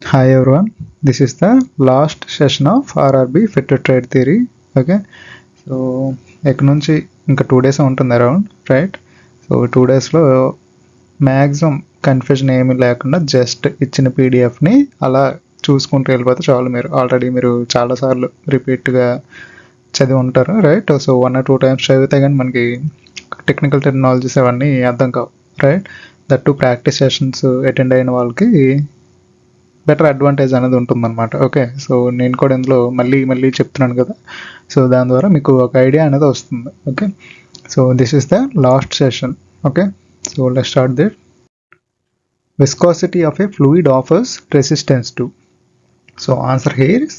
Hi everyone, this is the last session of RRB Fit to Trade Theory. Okay, so ఎక్కడి నుంచి ఇంకా 2 days ఉంటుంది around, right? So 2 daysలో maximum confusion ఏమీ లేకుండా జస్ట్ ఇచ్చిన పీడిఎఫ్ని అలా చూసుకుంటూ వెళ్ళిపోతే చాలు. మీరు చాలాసార్లు రిపీట్గా చదివి ఉంటారు, రైట్? సో 1 or 2 times చదివితే కానీ మనకి టెక్నికల్ టెక్నాలజీస్ అవన్నీ అర్థం కావు, right? That to practice sessions attend అయిన వాళ్ళకి బెటర్ అడ్వాంటేజ్ అనేది ఉంటుందన్నమాట. ఓకే, సో నేను కూడా ఇందులో మళ్ళీ చెప్తున్నాను కదా, సో దాని ద్వారా మీకు ఒక ఐడియా అనేది వస్తుంది. Okay, so this is the last session. Okay, so let's start there. Viscosity of a fluid offers resistance to. So answer here is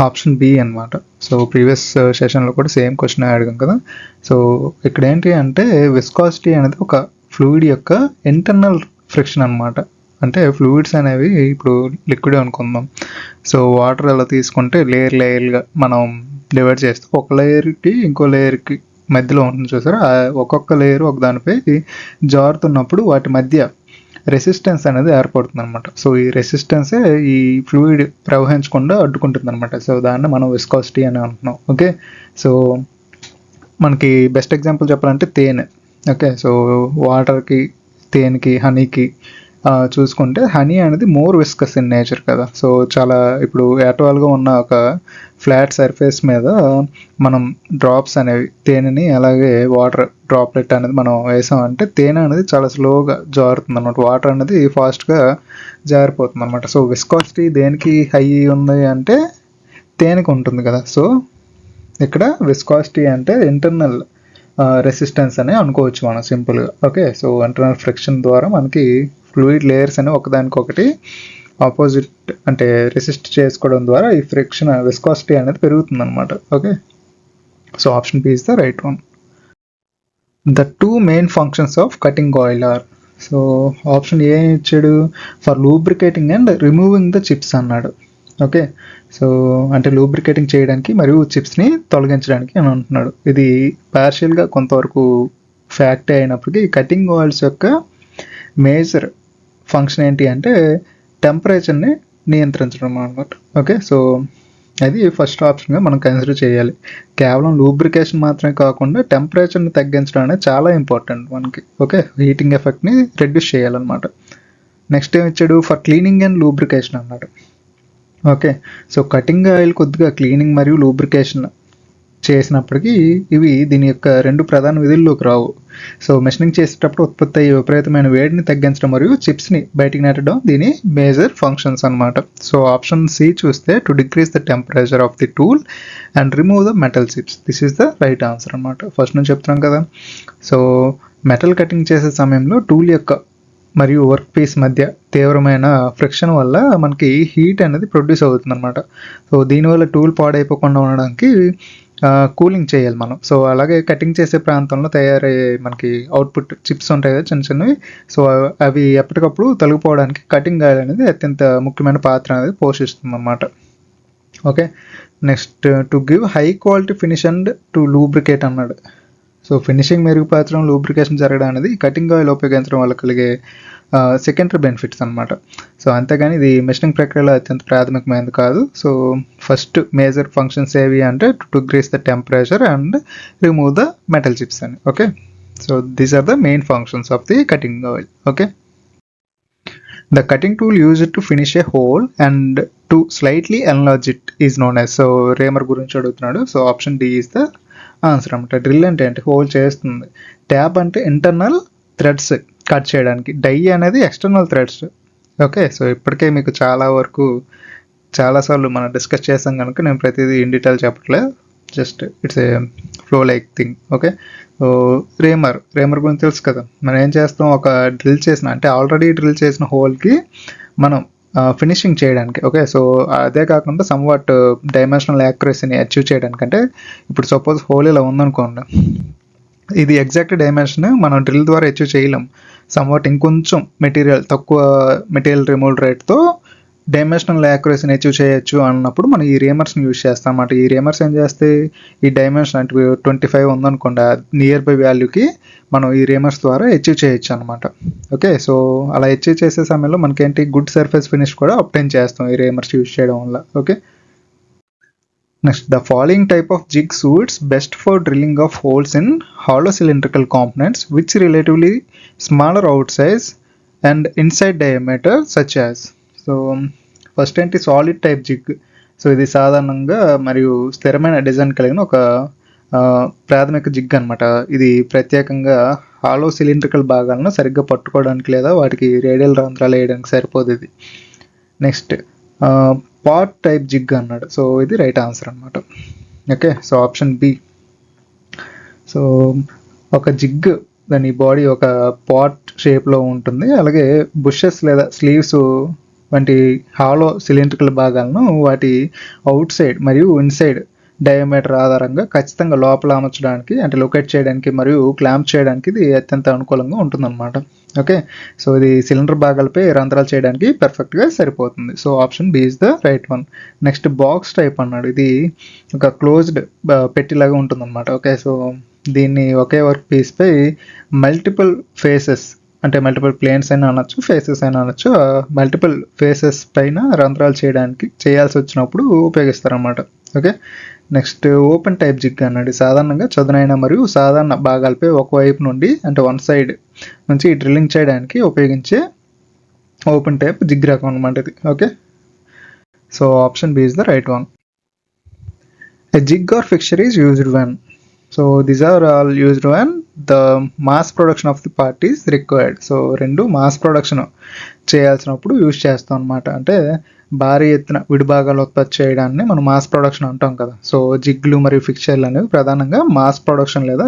option B అనమాట. సో ప్రీవియస్ సెషన్లో కూడా సేమ్ క్వశ్చన్ అడిగాం కదా. సో ఇక్కడ ఏంటి అంటే విస్కాసిటీ అనేది ఒక ఫ్లూయిడ్ యొక్క ఇంటర్నల్ ఫ్రిక్షన్ అనమాట. అంటే ఫ్లూయిడ్స్ అనేవి ఇప్పుడు లిక్విడ్ అనుకుందాం. సో వాటర్ అలా తీసుకుంటే లేయర్గా మనం డివైడ్ చేస్తాం. ఒక లేయర్కి ఇంకో లేయర్కి మధ్యలో ఉంటుంది చూసారా, ఒక్కొక్క లేయర్ ఒక దానిపై జారుతున్నప్పుడు వాటి మధ్య రెసిస్టెన్స్ అనేది ఏర్పడుతుంది అనమాట. సో ఈ రెసిస్టెన్సే ఈ ఫ్లూయిడ్ ప్రవహించకుండా అడ్డుకుంటుంది అనమాట. సో దాన్ని మనం విస్కాసిటీ అని అంటున్నాం. ఓకే, సో మనకి బెస్ట్ ఎగ్జాంపుల్ చెప్పాలంటే తేనె. ఓకే, సో వాటర్కి, తేనెకి, హనీకి చూసుకుంటే హనీ అనేది మోర్ విస్కస్ ఇన్ నేచర్ కదా. సో చాలా ఇప్పుడు యాక్చువల్గా ఉన్న ఒక ఫ్లాట్ సర్ఫేస్ మీద మనం డ్రాప్స్ అనేవి తేనెని అలాగే వాటర్ డ్రాప్లెట్ అనేది మనం వేసామంటే తేనె అనేది చాలా స్లోగా జారుతుంది అనమాట. వాటర్ అనేది ఫాస్ట్గా జారిపోతుంది అనమాట. సో విస్కాసిటీ దేనికి హై ఉంది అంటే తేనెకి ఉంటుంది కదా. సో ఇక్కడ విస్కాసిటీ అంటే ఇంటర్నల్ రెసిస్టెన్స్ అని అనుకోవచ్చు మనం సింపుల్గా. ఓకే, సో ఇంటర్నల్ ఫ్రిక్షన్ ద్వారా మనకి ఫ్లూయిడ్ లేయర్స్ అనేవి ఒకదానికొకటి ఆపోజిట్ అంటే రెసిస్ట్ చేసుకోవడం ద్వారా ఈ ఫ్రిక్షన్ విస్కాసిటీ అనేది పెరుగుతుంది అనమాట. Okay, so option B is the right one. The 2 main functions of cutting oil are. So option A ఇచ్చాడు, for lubricating and removing the chips అన్నాడు. ఓకే, సో అంటే లూబ్రికేటింగ్ చేయడానికి మరియు చిప్స్ని తొలగించడానికి అని అంటున్నాడు. ఇది పార్షియల్గా కొంతవరకు ఫ్యాక్ట్ అయినప్పటికీ కటింగ్ ఆయిల్స్ యొక్క మేజర్ ఫంక్షన్ ఏంటి అంటే టెంపరేచర్ని నియంత్రించడం అనమాట. ఓకే, సో అది ఫస్ట్ ఆప్షన్గా మనం కన్సిడర్ చేయాలి. కేవలం లూబ్రికేషన్ మాత్రమే కాకుండా టెంపరేచర్ని తగ్గించడం అనేది చాలా ఇంపార్టెంట్ మనకి. ఓకే, హీటింగ్ ఎఫెక్ట్ని రెడ్యూస్ చేయాలన్నమాట. నెక్స్ట్ ఏమి ఇచ్చాడు, ఫర్ క్లీనింగ్ అండ్ లూబ్రికేషన్ అన్నాడు. ఓకే, సో కటింగ్ ఆయిల్ కొద్దిగా క్లీనింగ్ మరియు లూబ్రికేషన్ చేసినప్పటికీ ఇవి దీని యొక్క 2 ప్రధాన విధుల్లోకి రావు. సో మెషినింగ్ చేసేటప్పుడు ఉత్పత్తి అయ్యే విపరీతమైన వేడిని తగ్గించడం మరియు చిప్స్ని బయటికి నెట్టడం దీని మేజర్ ఫంక్షన్స్ అనమాట. సో ఆప్షన్ సి చూస్తే to decrease the temperature of the tool and remove the metal chips. This is the right answer అనమాట. ఫస్ట్ నుంచి చెప్తున్నాం కదా. సో మెటల్ కటింగ్ చేసే సమయంలో టూల్ యొక్క మరియు వర్క్ పీస్ మధ్య తీవ్రమైన ఫ్రిక్షన్ వల్ల మనకి హీట్ అనేది ప్రొడ్యూస్ అవుతుంది అనమాట. సో దీనివల్ల టూల్ పాడైపోకుండా ఉండడానికి కూలింగ్ చేయాలి మనం. సో అలాగే కటింగ్ చేసే ప్రాంతంలో తయారయ్యే మనకి అవుట్పుట్ చిప్స్ ఉంటాయి కదా చిన్నవి. సో అవి ఎప్పటికప్పుడు తొలగిపోవడానికి కటింగ్ ఆయిల్ అనేది అత్యంత ముఖ్యమైన పాత్ర అనేది పోషిస్తుంది అన్నమాట. Okay, next to give high quality finish and to lubricate అన్నాడు. సో ఫినిషింగ్ మెరుగుపరచడం, లూబ్రికేషన్ జరగడం అనేది కటింగ్ ఆయిల్ ఉపయోగించడం వల్ల కలిగే సెకండరీ బెనిఫిట్స్ అనమాట. సో అంతేగాని ఇది మెషినింగ్ ప్రక్రియలో అత్యంత ప్రాథమికమైనది కాదు. సో ఫస్ట్ మేజర్ ఫంక్షన్స్ ఏవి అంటే to decrease the temperature and remove the metal chips అని. Okay, so these are the main functions of the cutting oil. Okay, the cutting tool used to finish a hole and to slightly enlarge it is known as. So reamer గురించి అడుగుతున్నాడు. So option D is the answer అనమాట. Drill అంటే ఏంటి, hole చేస్తుంది. Tap అంటే internal threads cut చేయడానికి. Die అనేది external threads. Okay, so ఇప్పటికే మీకు చాలాసార్లు మనం డిస్కస్ చేసాం కనుక నేను ప్రతిదీ ఇన్ డీటెయిల్ చెప్పట్లేదు, just it's a flow like thing. Okay, so reamer గురించి తెలుసు కదా. మనం ఏం చేస్తాం, ఒక డ్రిల్ చేసిన అంటే ఆల్రెడీ డ్రిల్ చేసిన హోల్కి మనం ఫినిషింగ్ చేయడానికి. ఓకే, సో అదే కాకుండా సమ్వాట్ డైమెన్షనల్ యాక్యురసీని అచీవ్ చేయడానికి. అంటే ఇప్పుడు సపోజ్ హోల్ ఇలా ఉందనుకోండి, ఇది ఎగ్జాక్ట్ డైమెన్షన్ మనం డ్రిల్ ద్వారా అచీవ్ చేయలేం. సమ్వాట్ ఇంకొంచెం తక్కువ మెటీరియల్ రిమూవల్ రేట్తో డైమెన్షనల్ యాక్యురసీని అచీవ్ చేయొచ్చు అన్నప్పుడు మనం ఈ రేమర్స్ని యూజ్ చేస్తాం అన్నమాట. ఈ రేమర్స్ ఏం చేస్తే ఈ డైమెన్షన్ అంటే 25 ఉందనుకోండి, నియర్ బై వాల్యూకి మనం ఈ రేమర్స్ ద్వారా అచీవ్ చేయొచ్చు అనమాట. ఓకే, సో అలా అచీవ్ చేసే సమయంలో మనకేంటి గుడ్ సర్ఫేస్ ఫినిష్ కూడా అబ్టైన్ చేస్తాం ఈ రేమర్స్ యూజ్ చేయడం వల్ల. Okay, next the following type of zig suits best for drilling of holes in hollow cylindrical components which relatively smaller out size and inside diameter such as. So first ఏంటి solid type zig. So ఇది సాధారణంగా మరియు స్థిరమైన design కలిగిన ఒక ప్రాథమిక zig అనమాట. ఇది ప్రత్యేకంగా హాలో సిలిండ్రికల్ భాగాలను సరిగ్గా పట్టుకోవడానికి లేదా వాటికి రేడియల్ రంధ్రాలు వేయడానికి సరిపోదు ఇది. నెక్స్ట్ పాట్ టైప్ జిగ్ అన్నాడు. సో ఇది రైట్ ఆన్సర్ అనమాట. Okay, so option B. So ఒక జిగ్ దాని బాడీ ఒక పాట్ షేప్లో ఉంటుంది, అలాగే బుషెస్ లేదా స్లీవ్స్ వంటి హాలో సిలిండ్రికల్ భాగాలను వాటి అవుట్ సైడ్ మరియు ఇన్సైడ్ డయామీటర్ ఆధారంగా ఖచ్చితంగా లోపల అమర్చడానికి అంటే లొకేట్ చేయడానికి మరియు క్లాంప్ చేయడానికి ఇది అత్యంత అనుకూలంగా ఉంటుందన్నమాట. ఓకే, సో ఇది సిలిండర్ భాగాలపై రంధ్రాలు చేయడానికి పర్ఫెక్ట్గా సరిపోతుంది. So option B is the right one. Next box type అన్నాడు. ఇది ఒక క్లోజ్డ్ పెట్టిలాగా ఉంటుందన్నమాట. ఓకే, సో దీన్ని ఒకే వర్క్ పీస్పై మల్టిపుల్ ఫేసెస్ అంటే మల్టిపుల్ ప్లేన్స్ అయినా అనొచ్చు, ఫేసెస్ అయినా అనొచ్చు, మల్టిపుల్ ఫేసెస్ పైన రంధ్రాలు చేయాల్సి వచ్చినప్పుడు ఉపయోగిస్తారన్నమాట. Okay, next open type jig అన్నాడు. సాధారణంగా చదునైన మరియు సాధారణ భాగాలపై ఒకవైపు నుండి అంటే వన్ సైడ్ నుంచి డ్రిల్లింగ్ చేయడానికి ఉపయోగించే ఓపెన్ టైప్ జిగ్ రకం అనమాట ఇది. Okay, so option B is the right one. A jig or fixture is used when. So these are all used when the mass production of the part is required. So రెండు mass production చేయాల్సినప్పుడు use చేస్తాం అనమాట. అంటే భారీ ఎత్తున విడిభాగాలు ఉత్పత్తి చేయడాన్ని మనం మాస్ ప్రొడక్షన్ అంటాం కదా. సో జిగ్లు మరియు ఫిక్చర్లు అనేవి ప్రధానంగా మాస్ ప్రొడక్షన్ లేదా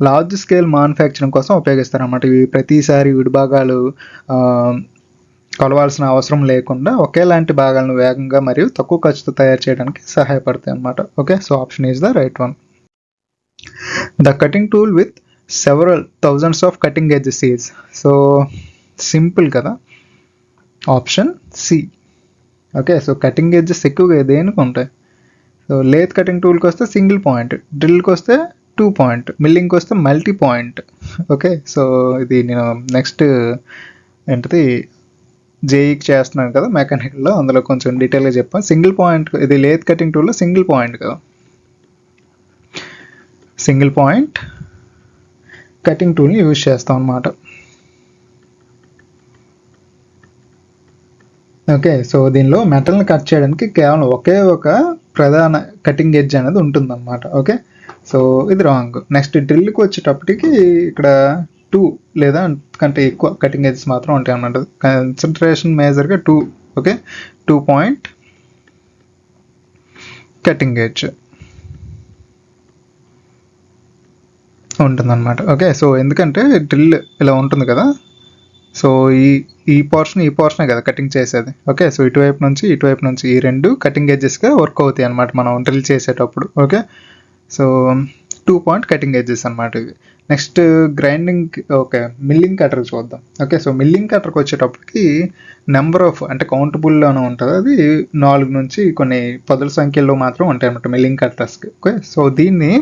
లార్జ్ స్కేల్ మ్యానుఫ్యాక్చరింగ్ కోసం ఉపయోగిస్తారు. ఇవి ప్రతిసారి విడిభాగాలు కొలవాల్సిన అవసరం లేకుండా ఒకేలాంటి భాగాలను వేగంగా మరియు తక్కువ ఖర్చుతో తయారు చేయడానికి సహాయపడతాయి అన్నమాట. Okay, so option is the right one. The cutting tool with several thousands of cutting edges is. So simple కదా, option C. Okay, so cutting edges ఎక్కువగా దేనికి ఉంటాయి? సో లేత్ కటింగ్ టూల్కి వస్తే సింగిల్ పాయింట్, డ్రిల్కి వస్తే 2 పాయింట్, మిల్లింగ్కి వస్తే multi point. Okay, so ఇది నేను next ఏంటిది జేఈకి చేస్తున్నాను కదా మెకానికల్లో, అందులో కొంచెం డీటెయిల్గా చెప్పాను. సింగిల్ పాయింట్ ఇది లేత్ కటింగ్ టూల్లో సింగిల్ పాయింట్ కదా, సింగిల్ పాయింట్ కటింగ్ టూల్ని యూజ్ చేస్తాం అన్నమాట. ఓకే, సో దీనిలో మెటల్ని కట్ చేయడానికి కేవలం ఒకే ఒక ప్రధాన కటింగ్ ఎడ్జ్ అనేది ఉంటుందన్నమాట. ఓకే, సో ఇది రాంగ్. నెక్స్ట్ డ్రిల్కి వచ్చేటప్పటికి ఇక్కడ 2 లేదా కంటే ఎక్కువ కటింగ్ ఎడ్జెస్ మాత్రం ఉంటాయి అన్నమాట. కన్సన్ట్రేషన్ మేజర్గా 2. ఓకే, 2 పాయింట్ కటింగ్ ఎడ్జ్ ఉంటుందన్నమాట. ఓకే, సో ఎందుకంటే డ్రిల్ ఇలా ఉంటుంది కదా, సో ఈ పోర్షనే కదా కటింగ్ చేసేది. ఓకే, సో ఇటువైపు నుంచి ఈ రెండు కటింగ్ ఎడ్జెస్గా వర్క్ అవుతాయి అనమాట మనం డ్రిల్ చేసేటప్పుడు. Okay, so 2 point cutting edges అనమాట ఇవి. Next grinding. Okay, milling cutter చూద్దాం. ఓకే, సో మిల్లింగ్ కటర్కి వచ్చేటప్పటికి నెంబర్ ఆఫ్ అంటే కౌంటబుల్లోనే ఉంటుంది. అది 4 నుంచి కొన్ని పదుల సంఖ్యలో మాత్రం ఉంటాయి అనమాట మిల్లింగ్ కటర్స్కి. ఓకే, సో దీన్ని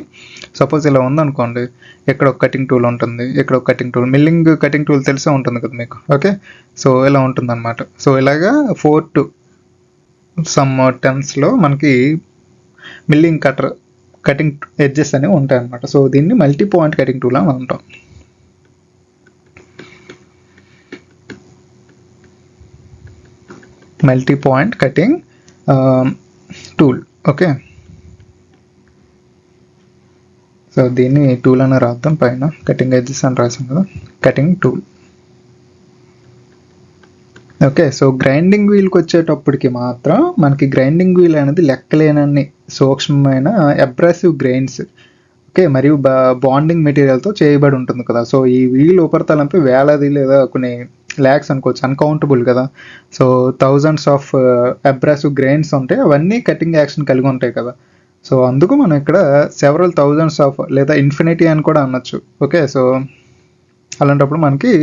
సపోజ్ ఇలా ఉందనుకోండి, ఇక్కడ ఒక కటింగ్ టూల్ ఉంటుంది, ఇక్కడ ఒక cutting tool, milling cutting tool తెలిసే ఉంటుంది కదా మీకు. ఓకే, సో ఇలా ఉంటుంది అనమాట. సో ఇలాగా 4 to some 10s మనకి మిల్లింగ్ కటింగ్ ఎడ్జెస్ అనేవి ఉంటాయి అన్నమాట. సో దీన్ని మల్టీ పాయింట్ కటింగ్ టూల్ అని అంటాం. Multi point cutting tool. Okay, so దీన్ని టూల్ అని రాద్దాం, పైన కటింగ్ ఎడ్జెస్ అని రాసాం కదా, cutting tool. Okay, so grinding వీల్కి వచ్చేటప్పటికి మాత్రం మనకి గ్రైండింగ్ వీల్ అనేది లెక్కలేనన్ని సూక్ష్మమైన అబ్రాసివ్ గ్రెయిన్స్ ఓకే మరియు బాండింగ్ మెటీరియల్తో చేయబడి ఉంటుంది కదా. సో ఈ వీల్ ఉపరితలంపై వేలాది లేదా కొన్ని ల్యాక్స్ అనుకోవచ్చు, అన్కౌంటబుల్ కదా. So thousands of abrasive grains ఉంటాయి, అవన్నీ కటింగ్ యాక్షన్ కలిగి ఉంటాయి కదా. సో అందుకు మనం ఇక్కడ సెవరల్ థౌజండ్స్ ఆఫ్ లేదా ఇన్ఫినిటీ అని కూడా అనొచ్చు. ఓకే, సో అలాంటప్పుడు మనకి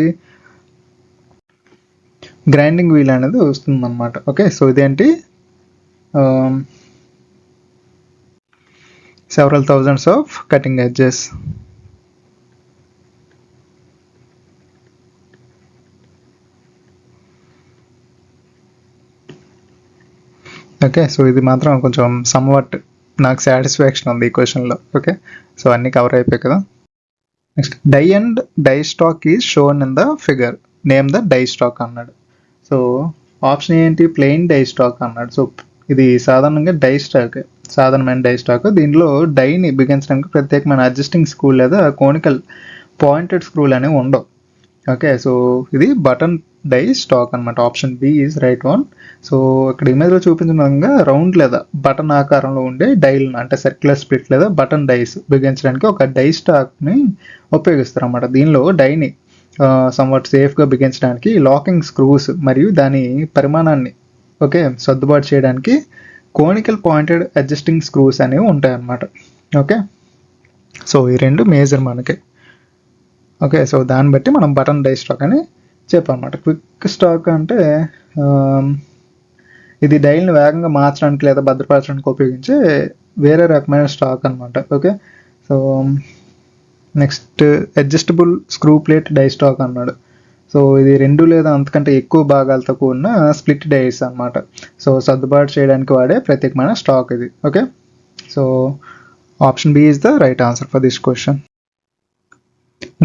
గ్రైండింగ్ వీల్ అనేది వస్తుంది అనమాట. ఓకే, సో ఇదేంటి several thousands of cutting edges. Okay, so ఇది మాత్రం కొంచెం సమ్వాట్ నాకు సాటిస్ఫాక్షన్ ఉంది ఈ క్వశ్చన్లో. ఓకే, సో అన్నీ కవర్ అయిపోయాయి కదా. Next die and die stock is shown in the figure, name the die stock అన్నాడు. సో ఆప్షన్ ఏంటి, ప్లెయిన్ డై స్టాక్ అన్నాడు. సో ఇది సాధారణంగా డై స్టాక్, సాధారణమైన డై స్టాక్. దీనిలో డైని బిగించడానికి ప్రత్యేకమైన అడ్జస్టింగ్ స్క్రూ లేదా కోనికల్ పాయింటెడ్ స్క్రూలు అనేవి ఉండవు. ఓకే, సో ఇది బటన్ డై స్టాక్ అనమాట. Option B is right one. So ఇక్కడ ఇమేజ్లో చూపించిన విధంగా రౌండ్ లేదా బటన్ ఆకారంలో ఉండే డైలను, అంటే సర్క్యులర్ స్ప్లిట్ లేదా బటన్ డైస్ బిగించడానికి ఒక డై స్టాక్ని ఉపయోగిస్తారు అన్నమాట. దీనిలో డైని సమ్వాట్ సేఫ్గా బిగించడానికి లాకింగ్ స్క్రూస్ మరియు దాని పరిమాణాన్ని సర్దుబాటు చేయడానికి కోనికల్ పాయింటెడ్ అడ్జస్టింగ్ స్క్రూస్ అనేవి ఉంటాయన్నమాట. ఓకే, సో ఈ రెండు మేజర్ మనకి. ఓకే, సో దాన్ని బట్టి మనం బటన్ డై స్టాక్ అని చెప్పామన్నమాట. క్విక్ స్టాక్ అంటే ఇది డైల్ని వేగంగా మార్చడానికి లేదా భద్రపరచడానికి ఉపయోగించే వేరే రకమైన స్టాక్ అనమాట. Okay, so next adjustable screw plate die stock అన్నాడు. సో ఇది 2 లేదా అంతకంటే ఎక్కువ భాగాలతో కూడిన స్ప్లిట్ డైస్ అనమాట. సో సర్దుబాటు చేయడానికి వాడే ప్రత్యేకమైన స్టాక్ ఇది. Okay, so option B is the right answer for this question.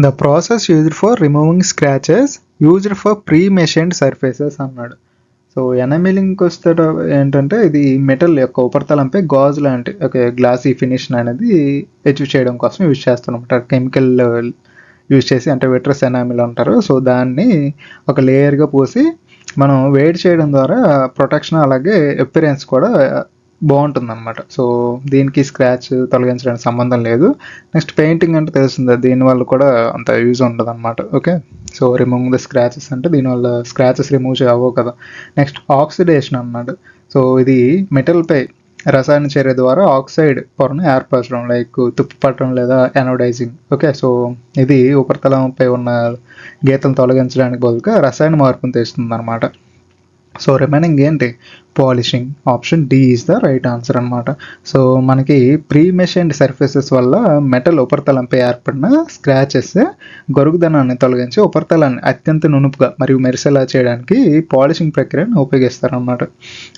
The process used for removing scratches used for pre machined surfaces అన్నాడు. సో ఎనమిలింగ్కి వస్తే ఏంటంటే ఇది మెటల్ యొక్క ఉపరితలంపై గాజు లాంటి గ్లాసీ ఫినిష్ అనేది అచీవ్ చేయడం కోసం యూజ్ చేస్తాం అనమాట. కెమికల్ యూజ్ చేసి, అంటే విట్రస్ ఎనామిల్ అంటారు. సో దాన్ని ఒక లేయర్గా పోసి మనం వేడి చేయడం ద్వారా ప్రొటెక్షన్ అలాగే అపిరెన్స్ కూడా బాగుంటుంది అనమాట. సో దీనికి స్క్రాచ్ తొలగించడానికి సంబంధం లేదు. నెక్స్ట్ పెయింటింగ్ అంటే తెలుస్తుంది, దీనివల్ల కూడా అంత యూజ్ ఉండదు అనమాట. Okay, so remove the scratches అంటే దీనివల్ల స్క్రాచెస్ రిమూవ్ అవ్వవు కదా. నెక్స్ట్ ఆక్సిడేషన్ అన్నాడు. సో ఇది మెటల్పై రసాయన చర్య ద్వారా ఆక్సైడ్ పొరను ఏర్పరచడం, లైక్ తుప్పు పట్టడం లేదా ఎనోడైజింగ్. ఓకే, సో ఇది ఉపరితలంపై ఉన్న గీతలను తొలగించడానికి బదులుగా రసాయన మార్పును తెస్తుంది అనమాట. సో రిమైనింగ్ ఏంటి, polishing. Option D is the right answer అనమాట. సో మనకి ప్రీ మెషిన్డ్ సర్ఫేసెస్ వల్ల మెటల్ ఉపరితలంపై ఏర్పడిన స్క్రాచెస్ గరుగుదనాన్ని తొలగించి ఉపరితలాన్ని అత్యంత నునుపుగా మరియు మెరిసేలా చేయడానికి పాలిషింగ్ ప్రక్రియను ఉపయోగిస్తారనమాట.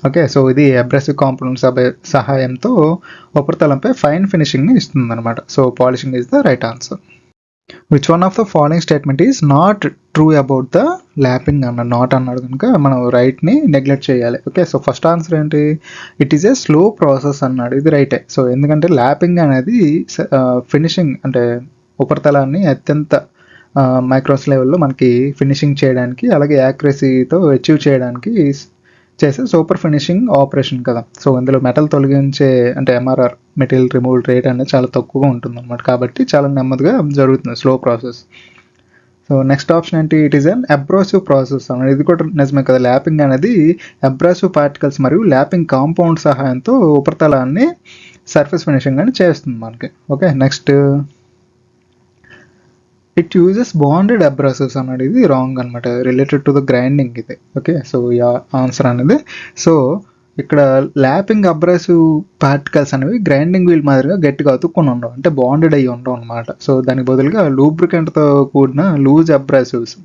ఓకే, సో ఇది అబ్రెసివ్ కాంపోనెంట్స్ సహాయంతో ఉపరితలంపై ఫైన్ ఫినిషింగ్ని ఇస్తుంది అనమాట. So polishing is the right answer. Which one of the following statement is not true about the lapping అన్నాడు. నాట్ అన్నాడు కనుక మనం రైట్ని నెగ్లెక్ట్ చేయాలి. ఓకే, సో ఫస్ట్ ఆన్సర్ ఏంటి, it is a slow process అన్నాడు. ఇది రైటే. సో ఎందుకంటే ల్యాపింగ్ అనేది ఫినిషింగ్, అంటే ఉపరితలాన్ని అత్యంత మైక్రోస్ లెవెల్లో మనకి ఫినిషింగ్ చేయడానికి అలాగే యాక్యురసీతో అచీవ్ చేయడానికి చేసే సూపర్ ఫినిషింగ్ ఆపరేషన్ కదా. సో ఇందులో మెటల్ తొలగించే, అంటే ఎంఆర్ఆర్ మెటీరియల్ రిమూవల్ రేట్ అనేది చాలా తక్కువగా ఉంటుంది అనమాట. కాబట్టి చాలా నెమ్మదిగా జరుగుతుంది, slow process. So next option ఏంటి, it is an abrasive process అన్నది. ఇది కూడా నిజమే కదా. ల్యాపింగ్ అనేది అబ్రాసివ్ పార్టికల్స్ మరియు ల్యాపింగ్ కాంపౌండ్ సహాయంతో ఉపరితలాన్ని సర్ఫేస్ ఫినిషింగ్ అని చేస్తుంది మనకి. Okay, next it uses bonded abrasives అన్నాడు. ఇది రాంగ్ అనమాట, రిలేటెడ్ టు ద గ్రైండింగ్ ఇది. ఓకే, సో ఆన్సర్ అనేది, సో ఇక్కడ ల్యాపింగ్ అబ్రాసివ్ పార్టికల్స్ అనేవి గ్రైండింగ్ వీల్ మాదిరిగా గట్టిగా అతుక్కొని ఉండవు, అంటే బాండెడ్ అయ్యి ఉండవు అనమాట. సో దానికి బదులుగా లూబ్రికెంట్తో కూడిన లూజ్ అబ్రాసివ్స్,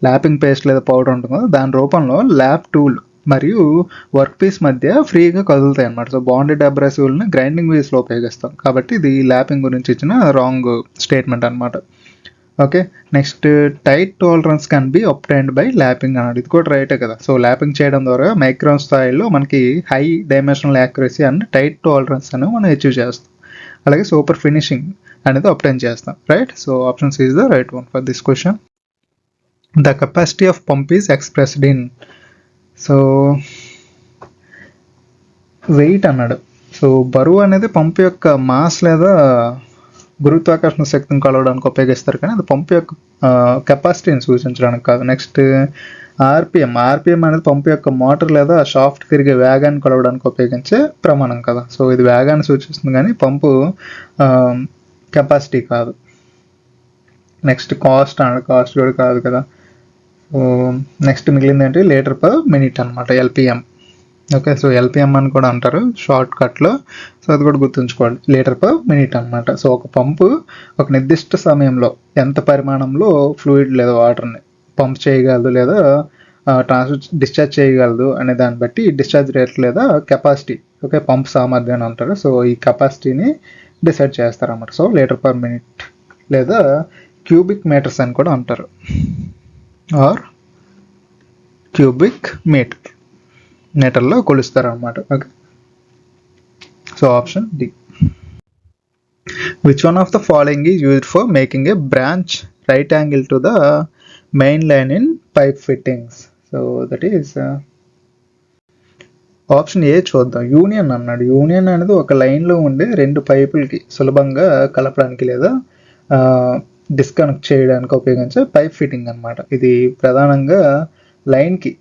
ల్యాపింగ్ పేస్ట్ లేదా పౌడర్ ఉంటుంది కదా, దాని రూపంలో ల్యాప్ టూల్ మరియు వర్క్ పీస్ మధ్య ఫ్రీగా కదులుతాయి అనమాట. సో బాండెడ్ అబ్రాసివ్ని గ్రైండింగ్ వీల్స్లో ఉపయోగిస్తాం. కాబట్టి ఇది ల్యాపింగ్ గురించి ఇచ్చిన రాంగ్ స్టేట్మెంట్ అనమాట. Okay, next tight tolerance can be obtained by lapping అన్నాడు. ఇది కూడా రైటే కదా. సో ల్యాపింగ్ చేయడం ద్వారా మైక్రాన్ స్థాయిలో మనకి high dimensional accuracy and tight tolerance అనేవి మనం అచీవ్ చేస్తాం. అలాగే సూపర్ ఫినిషింగ్ అనేది అబ్టైన్ చేస్తాం, right. So option C is the right one for this question. The capacity of pump is expressed in, so weight అన్నాడు. So బరువు అనేది పంపు యొక్క మాస్ లేదా గురుత్వాకర్షణ శక్తిని కొలవడానికి ఉపయోగిస్తారు, కానీ అది పంపు యొక్క కెపాసిటీని సూచించడానికి కాదు. నెక్స్ట్ ఆర్పిఎం అనేది పంపు యొక్క మోటార్ లేదా షాఫ్ట్ తిరిగే వేగాన్ని కొలవడానికి ఉపయోగించే ప్రమాణం కదా. సో ఇది వేగాన్ని సూచిస్తుంది కానీ పంపు కెపాసిటీ కాదు. నెక్స్ట్ కాస్ట్ కూడా కాదు కదా. నెక్స్ట్ మిగిలింది ఏంటి లీటర్ పర్ మినిట్ అనమాట, ఎల్పిఎం. ఓకే, సో ఎల్పిఎం అని కూడా అంటారు షార్ట్ కట్లో, సో అది కూడా గుర్తుంచుకోవాలి, లీటర్ పర్ మినిట్ అనమాట. సో ఒక పంపు ఒక నిర్దిష్ట సమయంలో ఎంత పరిమాణంలో ఫ్లూయిడ్ లేదా వాటర్ని పంప్ చేయగలదు లేదా డిశ్చార్జ్ చేయగలదు అనే దాన్ని బట్టి డిశ్చార్జ్ రేట్ లేదా కెపాసిటీ, ఓకే, పంప్ సామర్థ్యం అని అంటారు. సో ఈ కెపాసిటీని డిసైడ్ చేస్తారన్నమాట. సో లీటర్ పర్ మినిట్ లేదా క్యూబిక్ మీటర్స్ అని కూడా అంటారు, ఆర్ క్యూబిక్ మీటర్లో కొలుస్తారు అనమాట. Okay, so option D. Which one of the following is used for making a branch right angle to the main line in pipe fittings? So that is option A చూద్దాం. Union అన్నాడు. Union అనేది ఒక లైన్లో ఉండే రెండు పైపులకి సులభంగా కలపడానికి లేదా డిస్కనెక్ట్ చేయడానికి ఉపయోగించే పైప్ ఫిట్టింగ్ అనమాట. ఇది ప్రధానంగా లైన్కి